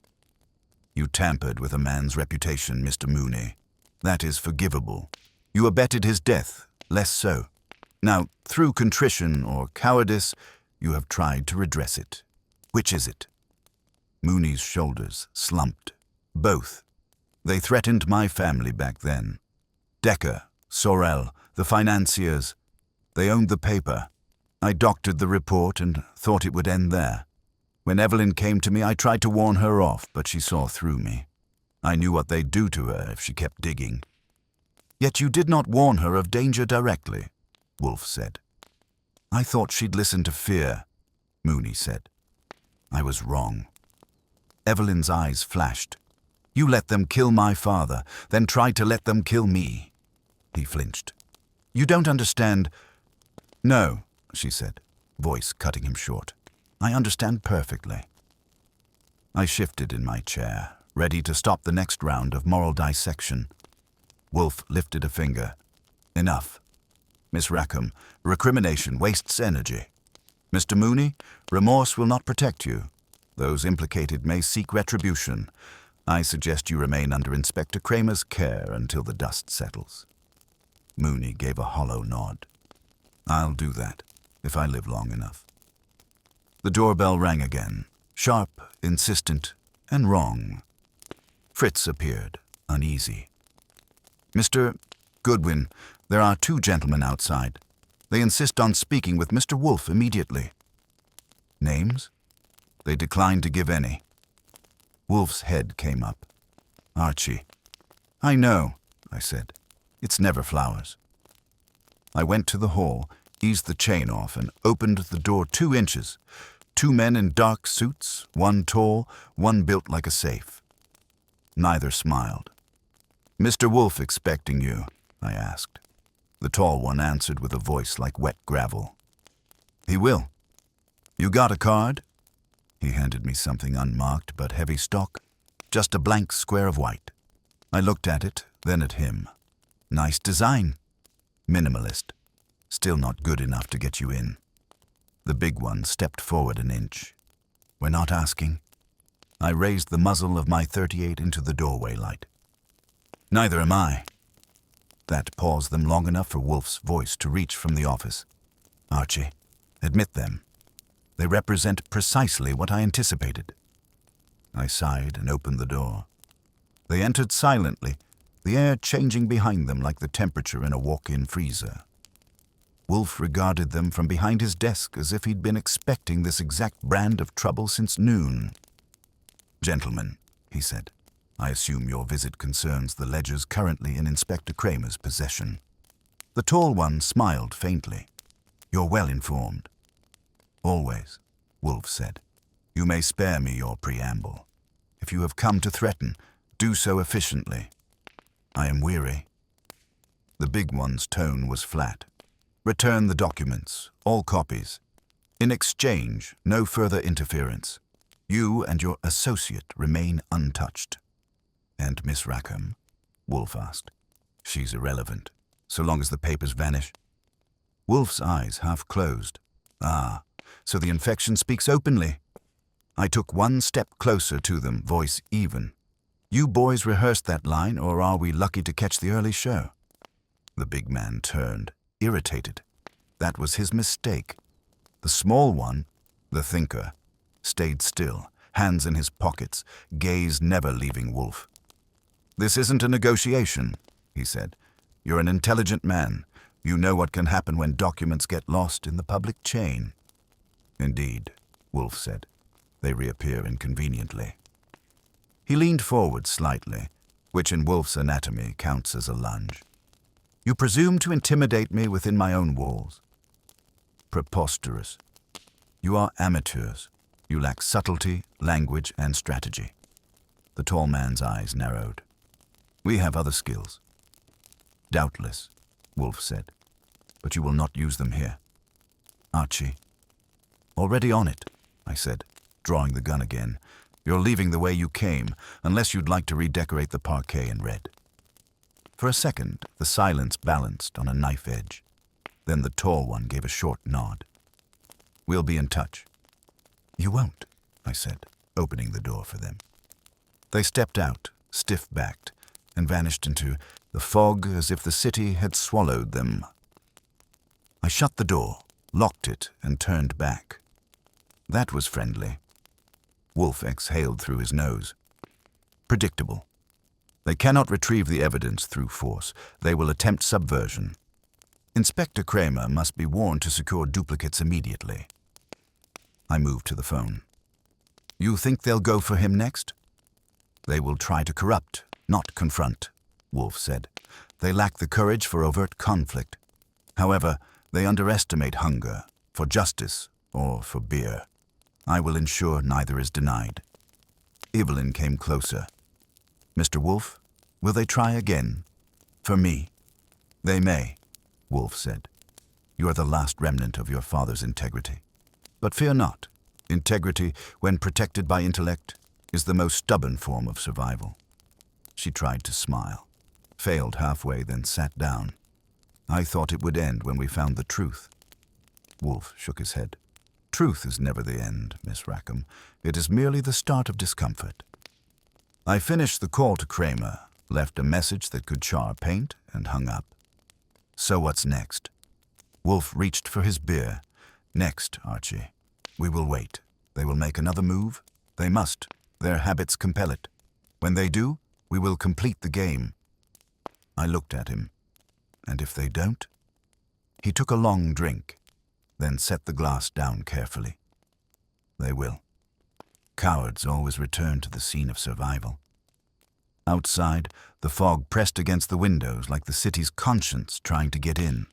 You tampered with a man's reputation, Mr. Mooney. That is forgivable. You abetted his death, less so. Now, through contrition or cowardice, you have tried to redress it. Which is it? Mooney's shoulders slumped. Both. They threatened my family back then. Decker, Sorel, the financiers. They owned the paper. I doctored the report and thought it would end there. When Evelyn came to me, I tried to warn her off, but she saw through me. I knew what they'd do to her if she kept digging. Yet you did not warn her of danger directly, Wolfe said. I thought she'd listen to fear, Mooney said. I was wrong. Evelyn's eyes flashed. You let them kill my father, then tried to let them kill me. He flinched. You don't understand. No, she said, voice cutting him short. I understand perfectly. I shifted in my chair, ready to stop the next round of moral dissection. Wolfe lifted a finger. Enough. Miss Rackham, recrimination wastes energy. Mr. Mooney, remorse will not protect you. Those implicated may seek retribution. I suggest you remain under Inspector Kramer's care until the dust settles. Mooney gave a hollow nod. I'll do that, if I live long enough. The doorbell rang again, sharp, insistent, and wrong. Fritz appeared, uneasy. Mr. Goodwin, there are two gentlemen outside. They insist on speaking with Mr. Wolfe immediately. Names? They declined to give any. Wolfe's head came up. Archie. I know, I said. It's never flowers. I went to the hall, eased the chain off, and opened the door 2 inches. 2 men in dark suits, one tall, one built like a safe. Neither smiled. Mr. Wolfe expecting you, I asked. The tall one answered with a voice like wet gravel. He will. You got a card? He handed me something unmarked but heavy stock, just a blank square of white. I looked at it, then at him. Nice design. Minimalist. Still not good enough to get you in. The big one stepped forward an inch. We're not asking. I raised the muzzle of my .38 into the doorway light. Neither am I. That paused them long enough for Wolfe's voice to reach from the office. Archie, admit them. They represent precisely what I anticipated. I sighed and opened the door. They entered silently, the air changing behind them like the temperature in a walk-in freezer. Wolfe regarded them from behind his desk as if he'd been expecting this exact brand of trouble since noon. Gentlemen, he said, I assume your visit concerns the ledgers currently in Inspector Kramer's possession. The tall one smiled faintly. You're well informed. Always, Wolfe said. You may spare me your preamble. If you have come to threaten, do so efficiently. I am weary. The big one's tone was flat. Return the documents, all copies. In exchange, no further interference. You and your associate remain untouched. And Miss Rackham? Wolfe asked. She's irrelevant, so long as the papers vanish. Wolfe's eyes half closed. Ah, so the infection speaks openly. I took 1 step closer to them, voice even. You boys rehearsed that line, or are we lucky to catch the early show? The big man turned, irritated. That was his mistake. The small one, the thinker, stayed still, hands in his pockets, gaze never leaving Wolfe. This isn't a negotiation, he said. You're an intelligent man. You know what can happen when documents get lost in the public chain. Indeed, Wolfe said. They reappear inconveniently. He leaned forward slightly, which in Wolfe's anatomy counts as a lunge. You presume to intimidate me within my own walls. Preposterous. You are amateurs. You lack subtlety, language, and strategy. The tall man's eyes narrowed. We have other skills. Doubtless, Wolfe said, but you will not use them here. Archie. Already on it, I said, drawing the gun again. You're leaving the way you came, unless you'd like to redecorate the parquet in red. For a second, the silence balanced on a knife edge. Then the tall one gave a short nod. We'll be in touch. You won't, I said, opening the door for them. They stepped out, stiff-backed, and vanished into the fog as if the city had swallowed them. I shut the door, locked it, and turned back. That was friendly. Wolfe exhaled through his nose. Predictable. They cannot retrieve the evidence through force. They will attempt subversion. Inspector Kramer must be warned to secure duplicates immediately. I moved to the phone. You think they'll go for him next? They will try to corrupt, not confront, Wolfe said. They lack the courage for overt conflict. However, they underestimate hunger, for justice or for beer. I will ensure neither is denied. Evelyn came closer. Mr. Wolfe, will they try again? For me? They may, Wolfe said. You are the last remnant of your father's integrity. But fear not. Integrity, when protected by intellect, is the most stubborn form of survival. She tried to smile, failed halfway, then sat down. I thought it would end when we found the truth. Wolfe shook his head. Truth is never the end, Miss Rackham. It is merely the start of discomfort. I finished the call to Kramer, left a message that could char paint, and hung up. So what's next? Wolfe reached for his beer. Next, Archie. We will wait. They will make another move. They must. Their habits compel it. When they do, we will complete the game. I looked at him. And if they don't? He took a long drink, then set the glass down carefully. They will. Cowards always return to the scene of survival. Outside, the fog pressed against the windows like the city's conscience trying to get in.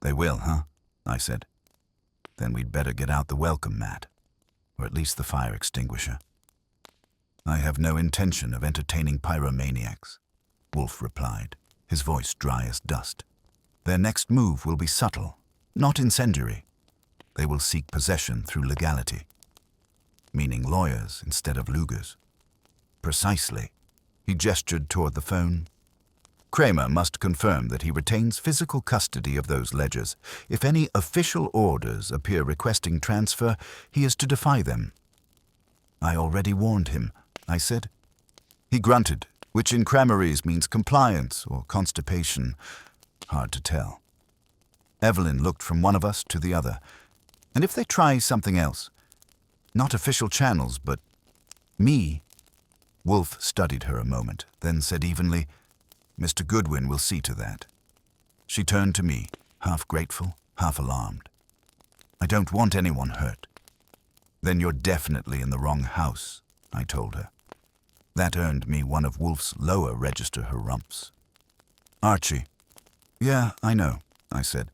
They will, huh? I said. Then we'd better get out the welcome mat, or at least the fire extinguisher. I have no intention of entertaining pyromaniacs, Wolfe replied, his voice dry as dust. Their next move will be subtle, not incendiary. They will seek possession through legality, meaning lawyers instead of Lugers. Precisely. He gestured toward the phone. Kramer must confirm that he retains physical custody of those ledgers. If any official orders appear requesting transfer, he is to defy them. I already warned him, I said. He grunted, which in Cramerese means compliance or constipation. Hard to tell. Evelyn looked from one of us to the other. And if they try something else? Not official channels, but me. Wolfe studied her a moment, then said evenly, Mr. Goodwin will see to that. She turned to me, half grateful, half alarmed. I don't want anyone hurt. Then you're definitely in the wrong house, I told her. That earned me one of Wolfe's lower register harumphs. Archie. Yeah, I know, I said.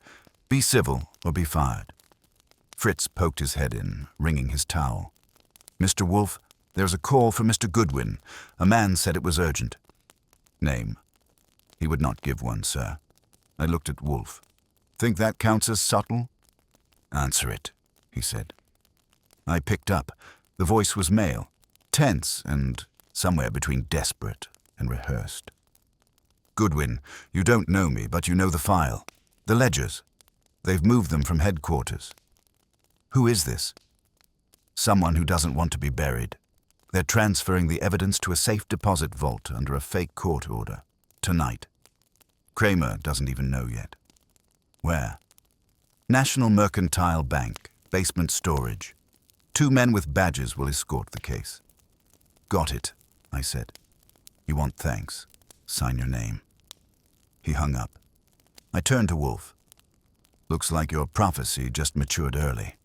Be civil or be fired. Fritz poked his head in, wringing his towel. Mr. Wolfe, there's a call for Mr. Goodwin. A man said it was urgent. Name. He would not give one, sir. I looked at Wolfe. Think that counts as subtle? Answer it, he said. I picked up. The voice was male, tense and somewhere between desperate and rehearsed. Goodwin, you don't know me, but you know the file. The ledgers. They've moved them from headquarters. Who is this? Someone who doesn't want to be buried. They're transferring the evidence to a safe deposit vault under a fake court order. Tonight. Kramer doesn't even know yet. Where? National Mercantile Bank, basement storage. 2 men with badges will escort the case. Got it, I said. You want thanks. Sign your name. He hung up. I turned to Wolfe. Looks like your prophecy just matured early.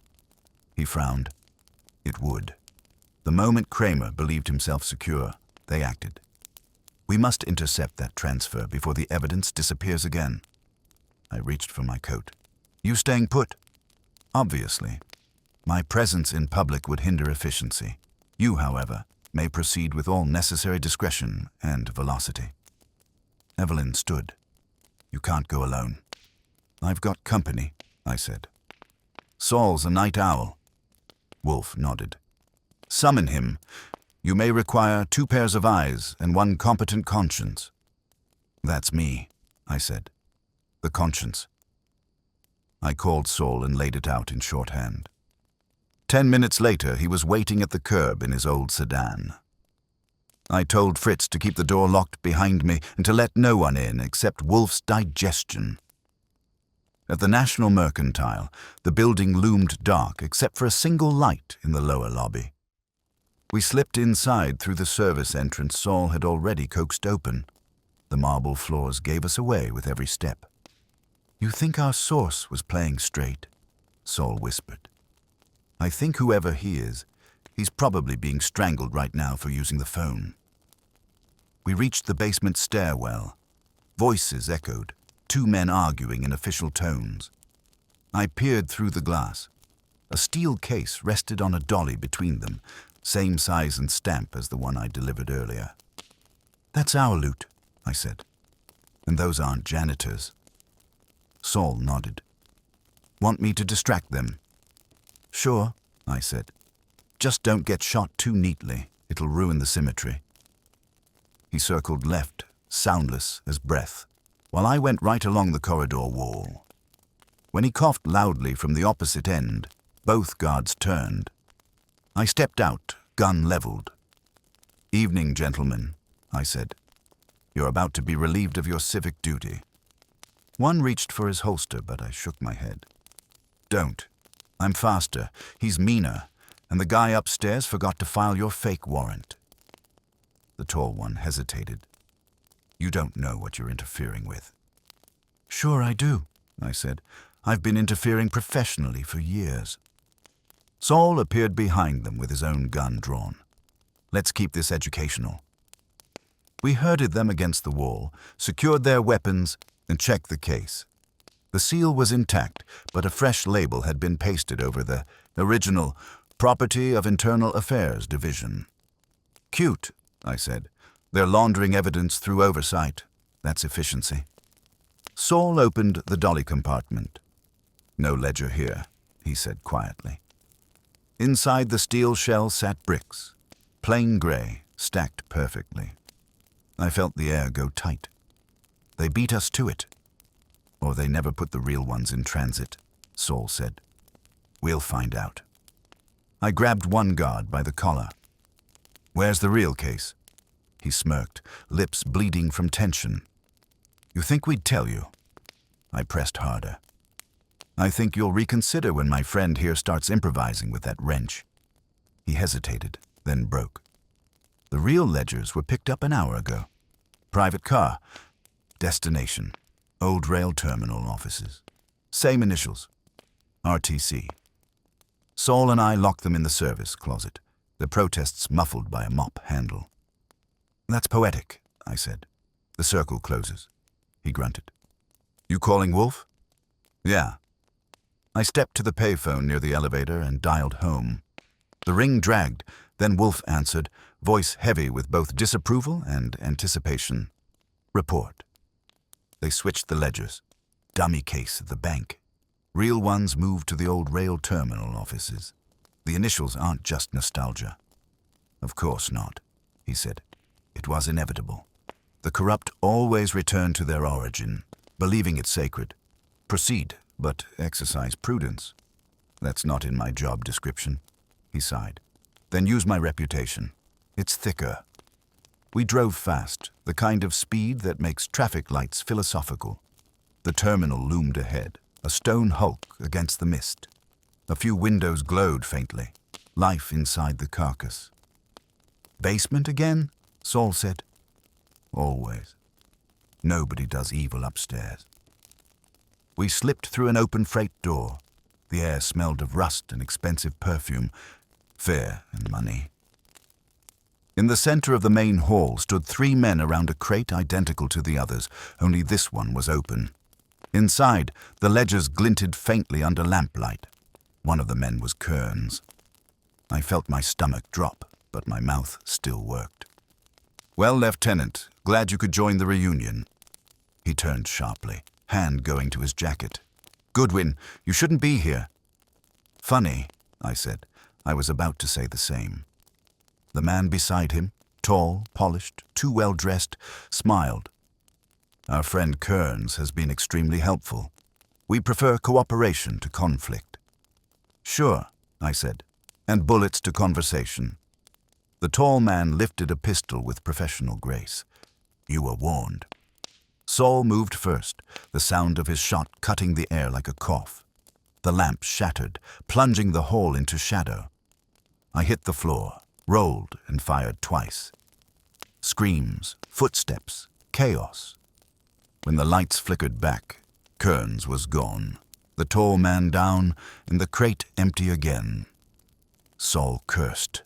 He frowned. It would. The moment Kramer believed himself secure, they acted. We must intercept that transfer before the evidence disappears again. I reached for my coat. You staying put? Obviously. My presence in public would hinder efficiency. You, however, may proceed with all necessary discretion and velocity." Evelyn stood. "You can't go alone." "I've got company," I said. "Saul's a night owl." Wolfe nodded. "Summon him. You may require 2 pairs of eyes and 1 competent conscience." "That's me," I said. "The conscience." I called Saul and laid it out in shorthand. 10 minutes later, he was waiting at the curb in his old sedan. I told Fritz to keep the door locked behind me and to let no one in except Wolfe's digestion. At the National Mercantile, the building loomed dark except for a single light in the lower lobby. We slipped inside through the service entrance Saul had already coaxed open. The marble floors gave us away with every step. "You think our source was playing straight?" Saul whispered. "I think whoever he is, he's probably being strangled right now for using the phone." We reached the basement stairwell. Voices echoed, 2 men arguing in official tones. I peered through the glass. A steel case rested on a dolly between them, same size and stamp as the one I delivered earlier. "That's our loot," I said. "And those aren't janitors." Saul nodded. "Want me to distract them?" "Sure," I said. "Just don't get shot too neatly. It'll ruin the symmetry." He circled left, soundless as breath, while I went right along the corridor wall. When he coughed loudly from the opposite end, both guards turned. I stepped out, gun leveled. "Evening, gentlemen," I said. "You're about to be relieved of your civic duty." One reached for his holster, but I shook my head. "Don't. I'm faster. He's meaner. And the guy upstairs forgot to file your fake warrant." The tall one hesitated. "You don't know what you're interfering with." "Sure I do," I said. "I've been interfering professionally for years." Saul appeared behind them with his own gun drawn. "Let's keep this educational." We herded them against the wall, secured their weapons, and checked the case. The seal was intact, but a fresh label had been pasted over the original Property of Internal Affairs Division. "Cute," I said. "They're laundering evidence through oversight. That's efficiency." Saul opened the dolly compartment. "No ledger here," he said quietly. Inside the steel shell sat bricks, plain gray, stacked perfectly. I felt the air go tight. "They beat us to it. Or they never put the real ones in transit," Saul said. "We'll find out." I grabbed one guard by the collar. "Where's the real case?" He smirked, lips bleeding from tension. "You think we'd tell you?" I pressed harder. "I think you'll reconsider when my friend here starts improvising with that wrench." He hesitated, then broke. "The real ledgers were picked up an hour ago. Private car. Destination. Old rail terminal offices. Same initials. RTC." Saul and I locked them in the service closet, the protests muffled by a mop handle. "That's poetic," I said. "The circle closes." He grunted. "You calling Wolfe?" "Yeah." I stepped to the payphone near the elevator and dialed home. The ring dragged, then Wolfe answered, voice heavy with both disapproval and anticipation. "Report." They switched the ledgers. Dummy case at the bank. Real ones moved to the old rail terminal offices. The initials aren't just nostalgia. "Of course not," he said. "It was inevitable. The corrupt always return to their origin, believing it sacred. Proceed, but exercise prudence." "That's not in my job description," he sighed. "Then use my reputation. It's thicker." We drove fast, the kind of speed that makes traffic lights philosophical. The terminal loomed ahead, a stone hulk against the mist. A few windows glowed faintly, life inside the carcass. "Basement again?" Saul said. "Always. Nobody does evil upstairs." We slipped through an open freight door. The air smelled of rust and expensive perfume, fare and money. In the center of the main hall stood 3 men around a crate identical to the others, only this one was open. Inside, the ledgers glinted faintly under lamplight. One of the men was Kearns. I felt my stomach drop, but my mouth still worked. "Well, Lieutenant, glad you could join the reunion." He turned sharply, hand going to his jacket. "Goodwin, you shouldn't be here." "Funny," I said. I was about to say the same. The man beside him, tall, polished, too well dressed, smiled. "Our friend Kearns has been extremely helpful. We prefer cooperation to conflict." "Sure," I said, "and bullets to conversation." The tall man lifted a pistol with professional grace. "You were warned." Saul moved first, the sound of his shot cutting the air like a cough. The lamp shattered, plunging the hall into shadow. I hit the floor, rolled, and fired twice. Screams, footsteps, chaos. When the lights flickered back, Kearns was gone, the tall man down, and the crate empty again. Saul cursed.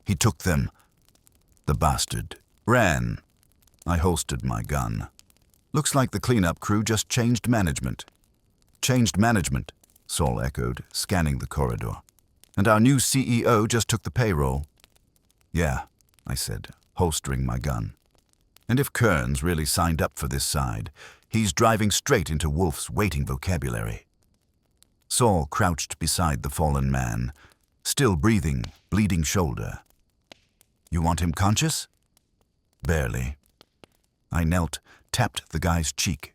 He took them. The bastard ran. I holstered my gun. "Looks like the cleanup crew just changed management." "Changed management," Saul echoed, scanning the corridor. "And our new CEO just took the payroll." "Yeah," I said, holstering my gun. "And if Kearns really signed up for this side, he's driving straight into Wolfe's waiting vocabulary." Saul crouched beside the fallen man, still breathing, bleeding shoulder. "You want him conscious?" "Barely." I knelt, tapped the guy's cheek.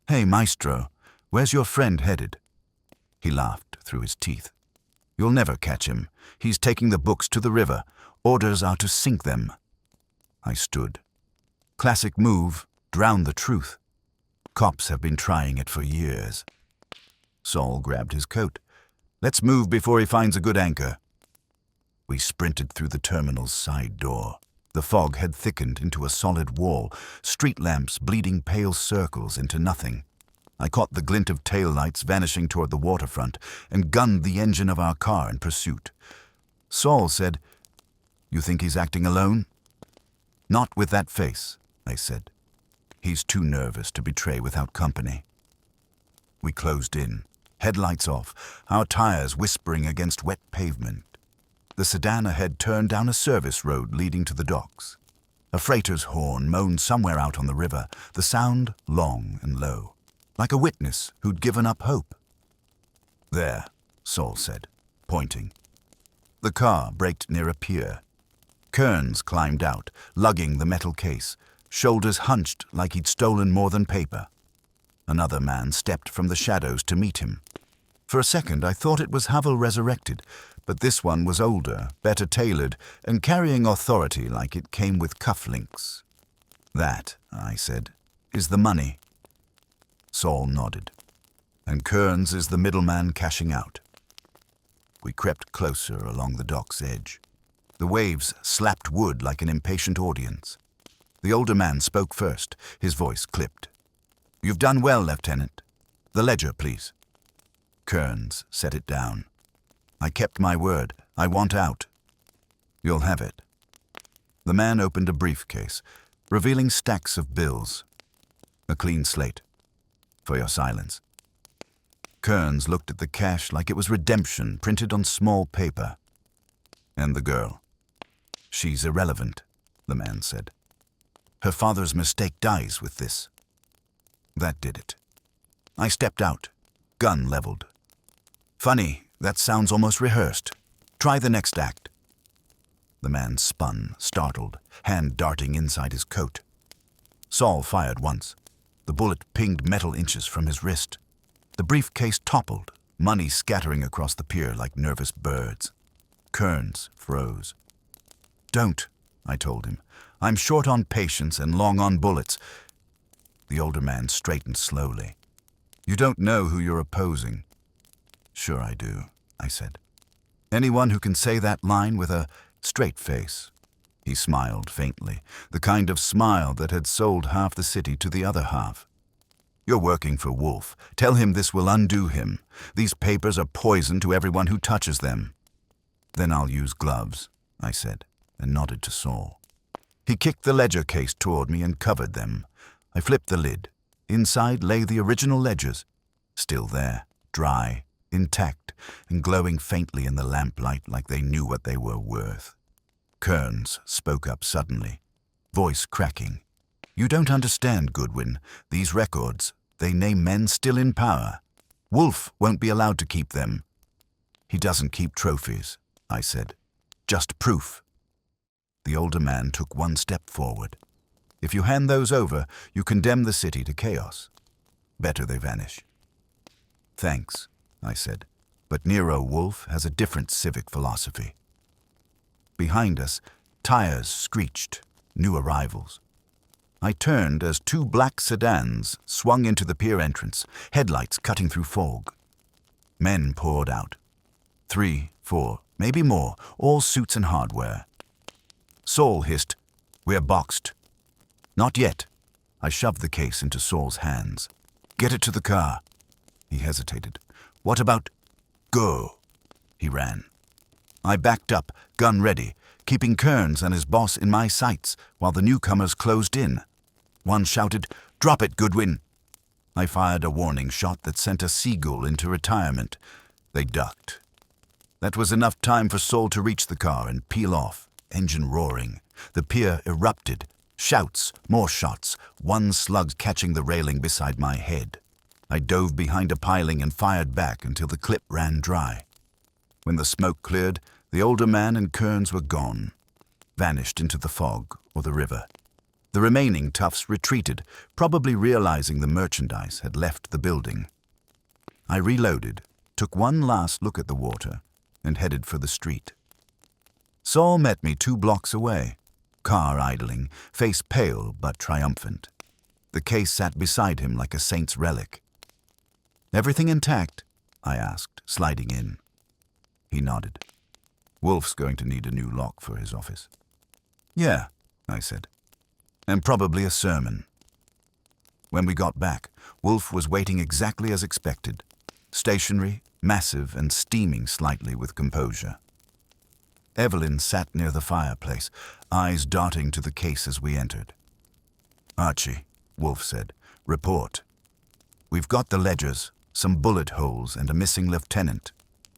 "Hey, Maestro, where's your friend headed?" He laughed through his teeth. "You'll never catch him. He's taking the books to the river. Orders are to sink them." I stood. Classic move, drown the truth. Cops have been trying it for years. Saul grabbed his coat. "Let's move before he finds a good anchor." We sprinted through the terminal's side door. The fog had thickened into a solid wall, street lamps bleeding pale circles into nothing. I caught the glint of taillights vanishing toward the waterfront and gunned the engine of our car in pursuit. Saul said, "You think he's acting alone?" "Not with that face," I said. "He's too nervous to betray without company." We closed in, headlights off, our tires whispering against wet pavement. The sedan ahead turned down a service road leading to the docks. A freighter's horn moaned somewhere out on the river, the sound long and low, like a witness who'd given up hope. "There," Saul said, pointing. The car braked near a pier. Kearns climbed out, lugging the metal case, shoulders hunched like he'd stolen more than paper. Another man stepped from the shadows to meet him. For a second I thought it was Havel resurrected, but this one was older, better tailored, and carrying authority like it came with cufflinks. "That," I said, "is the money." Saul nodded. "And Kearns is the middleman cashing out." We crept closer along the dock's edge. The waves slapped wood like an impatient audience. The older man spoke first, his voice clipped. "You've done well, Lieutenant. The ledger, please." Kearns set it down. "I kept my word. I want out." "You'll have it." The man opened a briefcase, revealing stacks of bills. "A clean slate. For your silence." Kearns looked at the cash like it was redemption printed on small paper. "And the girl?" "She's irrelevant," the man said. "Her father's mistake dies with this." That did it. I stepped out, gun leveled. "Funny, that sounds almost rehearsed. Try the next act." The man spun, startled, hand darting inside his coat. Saul fired once. The bullet pinged metal inches from his wrist. The briefcase toppled, money scattering across the pier like nervous birds. Kearns froze. "Don't," I told him. "I'm short on patience and long on bullets." The older man straightened slowly. "You don't know who you're opposing." "Sure I do," I said. "Anyone who can say that line with a straight face." He smiled faintly, the kind of smile that had sold half the city to the other half. "You're working for Wolfe. Tell him this will undo him. These papers are poison to everyone who touches them." "Then I'll use gloves," I said, and nodded to Saul. He kicked the ledger case toward me and covered them. I flipped the lid. Inside lay the original ledgers, still there, dry, intact, and glowing faintly in the lamplight like they knew what they were worth. Kearns spoke up suddenly, voice cracking. "You don't understand, Goodwin. These records, they name men still in power. Wolfe won't be allowed to keep them." "He doesn't keep trophies," I said. "Just proof." The older man took one step forward. "If you hand those over, you condemn the city to chaos. Better they vanish." "Thanks," I said, "but Nero Wolfe has a different civic philosophy." Behind us, tires screeched, new arrivals. I turned as two black sedans swung into the pier entrance, headlights cutting through fog. Men poured out. 3, 4, maybe more, all suits and hardware. Saul hissed, "We're boxed." "Not yet." I shoved the case into Saul's hands. "Get it to the car." He hesitated. "What about—" "Go." He ran. I backed up, gun ready, keeping Kearns and his boss in my sights while the newcomers closed in. One shouted, "Drop it, Goodwin!" I fired a warning shot that sent a seagull into retirement. They ducked. That was enough time for Saul to reach the car and peel off, engine roaring. The pier erupted. Shouts, more shots, one slug catching the railing beside my head. I dove behind a piling and fired back until the clip ran dry. When the smoke cleared, the older man and Kearns were gone, vanished into the fog or the river. The remaining toughs retreated, probably realizing the merchandise had left the building. I reloaded, took one last look at the water, and headed for the street. Saul met me 2 blocks away, car idling, face pale but triumphant. The case sat beside him like a saint's relic. "Everything intact?" I asked, sliding in. He nodded. "Wolfe's going to need a new lock for his office." "Yeah," I said, "and probably a sermon." When we got back, Wolfe was waiting exactly as expected, stationary, massive, and steaming slightly with composure. Evelyn sat near the fireplace, eyes darting to the case as we entered. "Archie," Wolfe said, "report. We've got the ledgers, some bullet holes, and a missing lieutenant.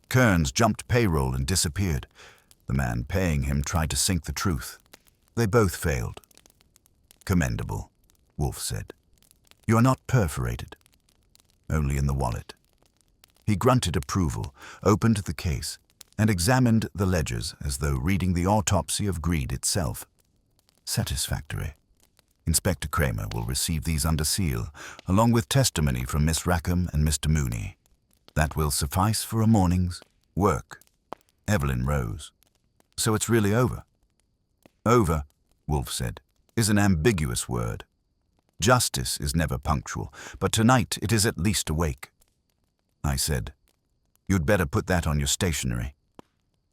Kearns jumped payroll and disappeared. The man paying him tried to sink the truth. They both failed." "Commendable," Wolfe said. "You are not perforated." "Only in the wallet." He grunted approval, opened the case, and examined the ledgers as though reading the autopsy of greed itself. "Satisfactory. Inspector Kramer will receive these under seal, along with testimony from Miss Rackham and Mr. Mooney. That will suffice for a morning's work." Evelyn rose. "So it's really over?" "Over," Wolfe said, "is an ambiguous word. Justice is never punctual, but tonight it is at least awake." I said, "You'd better put that on your stationery."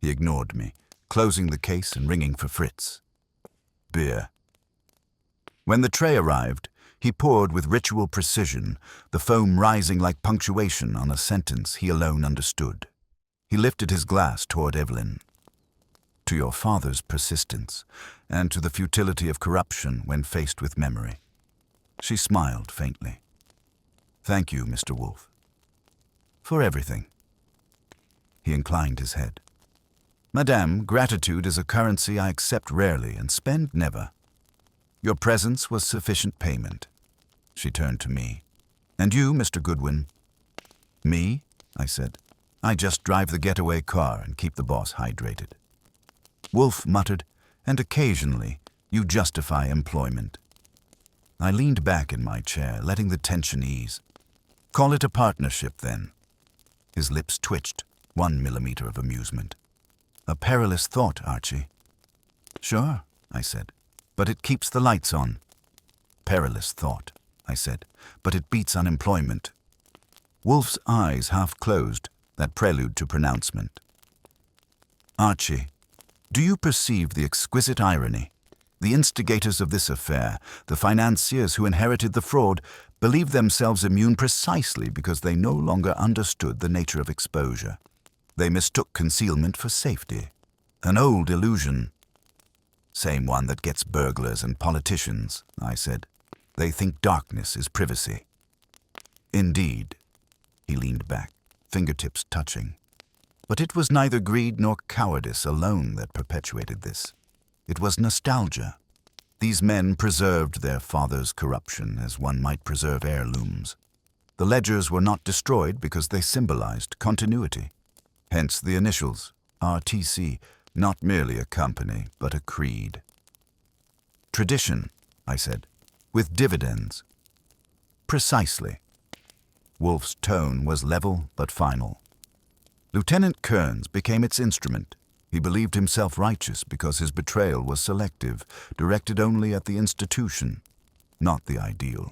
He ignored me, closing the case and ringing for Fritz. "Beer." When the tray arrived, he poured with ritual precision, the foam rising like punctuation on a sentence he alone understood. He lifted his glass toward Evelyn. "To your father's persistence, and to the futility of corruption when faced with memory." She smiled faintly. "Thank you, Mr. Wolfe." "For everything." He inclined his head. "Madame, gratitude is a currency I accept rarely and spend never. Your presence was sufficient payment." She turned to me. "And you, Mr. Goodwin?" "Me?" I said. "I just drive the getaway car and keep the boss hydrated." Wolfe muttered, "And occasionally you justify employment." I leaned back in my chair, letting the tension ease. "Call it a partnership, then." His lips twitched, 1 millimeter of amusement. "A perilous thought, Archie." "Sure," I said, "but it keeps the lights on." "Perilous thought," I said, "but it beats unemployment." Wolfe's eyes half closed, that prelude to pronouncement. "Archie, do you perceive the exquisite irony? The instigators of this affair, the financiers who inherited the fraud, believed themselves immune precisely because they no longer understood the nature of exposure. They mistook concealment for safety. An old illusion." "Same one that gets burglars and politicians," I said. "They think darkness is privacy." "Indeed." He leaned back, fingertips touching. "But it was neither greed nor cowardice alone that perpetuated this. It was nostalgia. These men preserved their father's corruption as one might preserve heirlooms. The ledgers were not destroyed because they symbolized continuity. Hence the initials, RTC, not merely a company, but a creed. Tradition, I said, with dividends. Precisely. Wolfe's tone was level but final. Lieutenant Kearns became its instrument. He believed himself righteous because his betrayal was selective, directed only at the institution, not the ideal.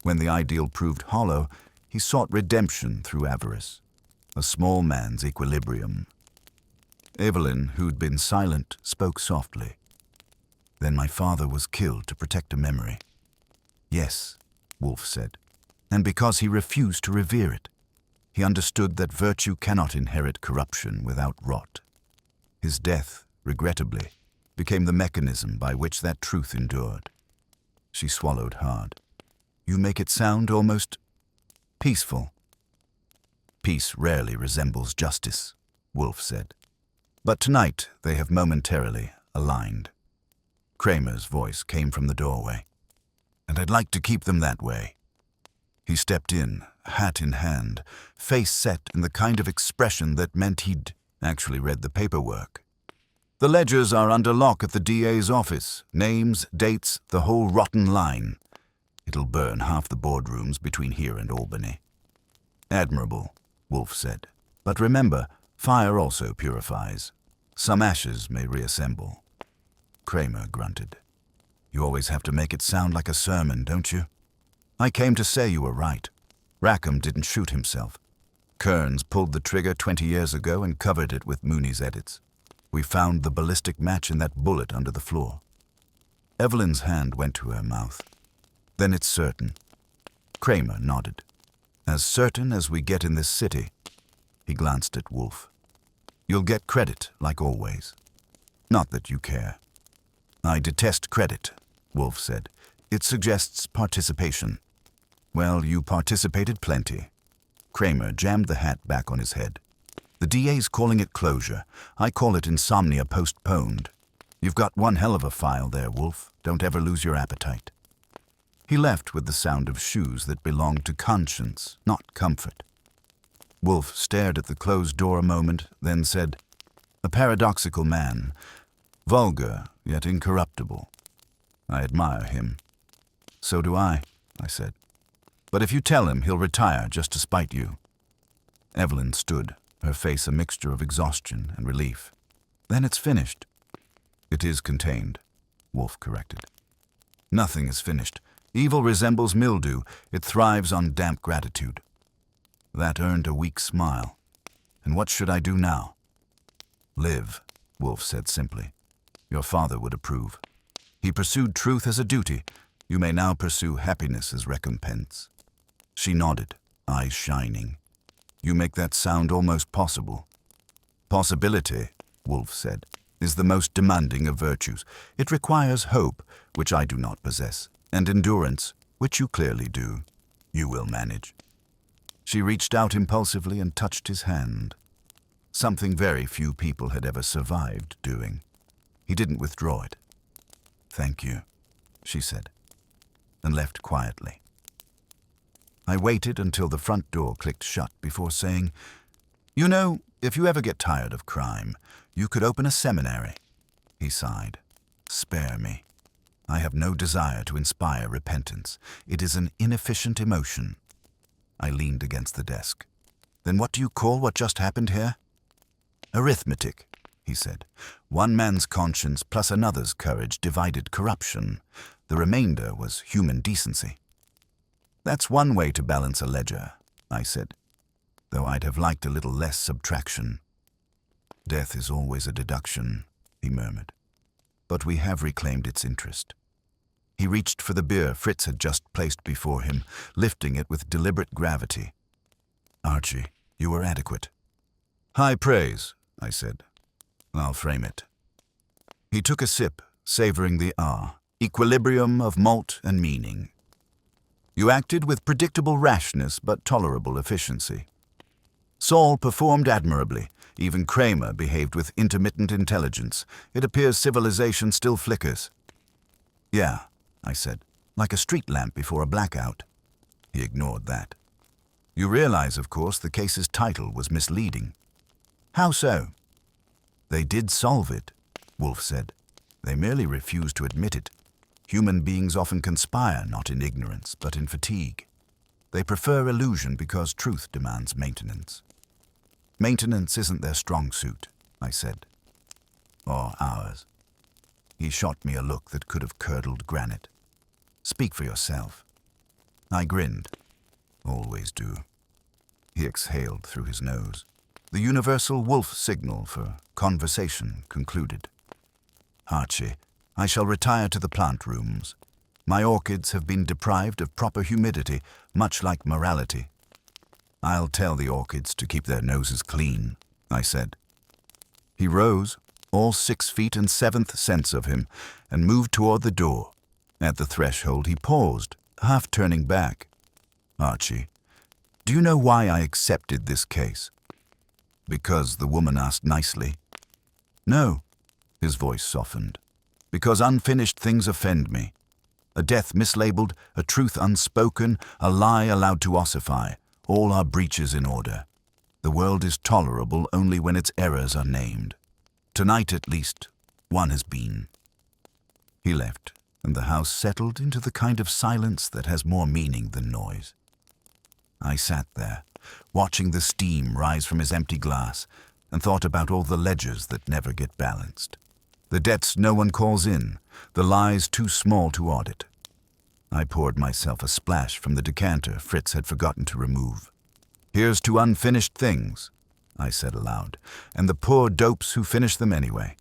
When the ideal proved hollow, he sought redemption through avarice, a small man's equilibrium. Evelyn, who'd been silent, spoke softly. Then my father was killed to protect a memory. Yes, Wolfe said, and because he refused to revere it. He understood that virtue cannot inherit corruption without rot. His death, regrettably, became the mechanism by which that truth endured. She swallowed hard. You make it sound almost peaceful. Peace rarely resembles justice, Wolfe said. But tonight they have momentarily aligned. Kramer's voice came from the doorway. And I'd like to keep them that way. He stepped in, hat in hand, face set in the kind of expression that meant he'd actually read the paperwork. The ledgers are under lock at the DA's office. Names, dates, the whole rotten line. It'll burn half the boardrooms between here and Albany. Admirable, Wolfe said. But remember, fire also purifies. Some ashes may reassemble. Kramer grunted. You always have to make it sound like a sermon, don't you? I came to say you were right. Rackham didn't shoot himself. Kearns pulled the trigger 20 years ago and covered it with Mooney's edits. We found the ballistic match in that bullet under the floor. Evelyn's hand went to her mouth. Then it's certain. Kramer nodded. As certain as we get in this city. He glanced at Wolfe. You'll get credit, like always. Not that you care. I detest credit, Wolfe said. It suggests participation. Well, you participated plenty. Kramer jammed the hat back on his head. The DA's calling it closure. I call it insomnia postponed. You've got one hell of a file there, Wolfe. Don't ever lose your appetite. He left with the sound of shoes that belonged to conscience, not comfort. Wolfe stared at the closed door a moment, then said, A paradoxical man. Vulgar, yet incorruptible. I admire him. So do I said. But if you tell him, he'll retire just to spite you. Evelyn stood, her face a mixture of exhaustion and relief. Then it's finished. It is contained, Wolfe corrected. Nothing is finished. Evil resembles mildew. It thrives on damp gratitude. That earned a weak smile. And what should I do now? Live, Wolfe said simply. Your father would approve. He pursued truth as a duty. You may now pursue happiness as recompense. She nodded, eyes shining. You make that sound almost possible. Possibility, Wolfe said, is the most demanding of virtues. It requires hope, which I do not possess, and endurance, which you clearly do. You will manage. She reached out impulsively and touched his hand. Something very few people had ever survived doing. He didn't withdraw it. Thank you, she said, and left quietly. I waited until the front door clicked shut before saying, You know, if you ever get tired of crime, you could open a seminary. He sighed. Spare me. I have no desire to inspire repentance. It is an inefficient emotion. I leaned against the desk. Then what do you call what just happened here? Arithmetic, he said. One man's conscience plus another's courage divided corruption. The remainder was human decency. That's one way to balance a ledger, I said, though I'd have liked a little less subtraction. Death is always a deduction, he murmured, but we have reclaimed its interest. He reached for the beer Fritz had just placed before him, lifting it with deliberate gravity. Archie, you were adequate. High praise, I said. I'll frame it. He took a sip, savoring the equilibrium of malt and meaning. You acted with predictable rashness but tolerable efficiency. Saul performed admirably. Even Kramer behaved with intermittent intelligence. It appears civilization still flickers. Yeah, I said, like a street lamp before a blackout. He ignored that. You realize, of course, the case's title was misleading. How so? They did solve it, Wolfe said. They merely refused to admit it. Human beings often conspire not in ignorance, but in fatigue. They prefer illusion because truth demands maintenance. Maintenance isn't their strong suit, I said. Or ours. He shot me a look that could have curdled granite. Speak for yourself. I grinned. Always do. He exhaled through his nose. The universal Wolfe signal for conversation concluded. Archie, I shall retire to the plant rooms. My orchids have been deprived of proper humidity, much like morality. I'll tell the orchids to keep their noses clean, I said. He rose, all 6 feet and 7th sense of him, and moved toward the door. At the threshold he paused, half turning back. Archie, do you know why I accepted this case? Because the woman asked nicely. No, his voice softened. Because unfinished things offend me. A death mislabeled, a truth unspoken, a lie allowed to ossify. All are breaches in order. The world is tolerable only when its errors are named. Tonight, at least, one has been. He left, and the house settled into the kind of silence that has more meaning than noise. I sat there, watching the steam rise from his empty glass, and thought about all the ledgers that never get balanced. The debts no one calls in, the lies too small to audit. I poured myself a splash from the decanter Fritz had forgotten to remove. Here's to unfinished things, I said aloud, and the poor dopes who finish them anyway.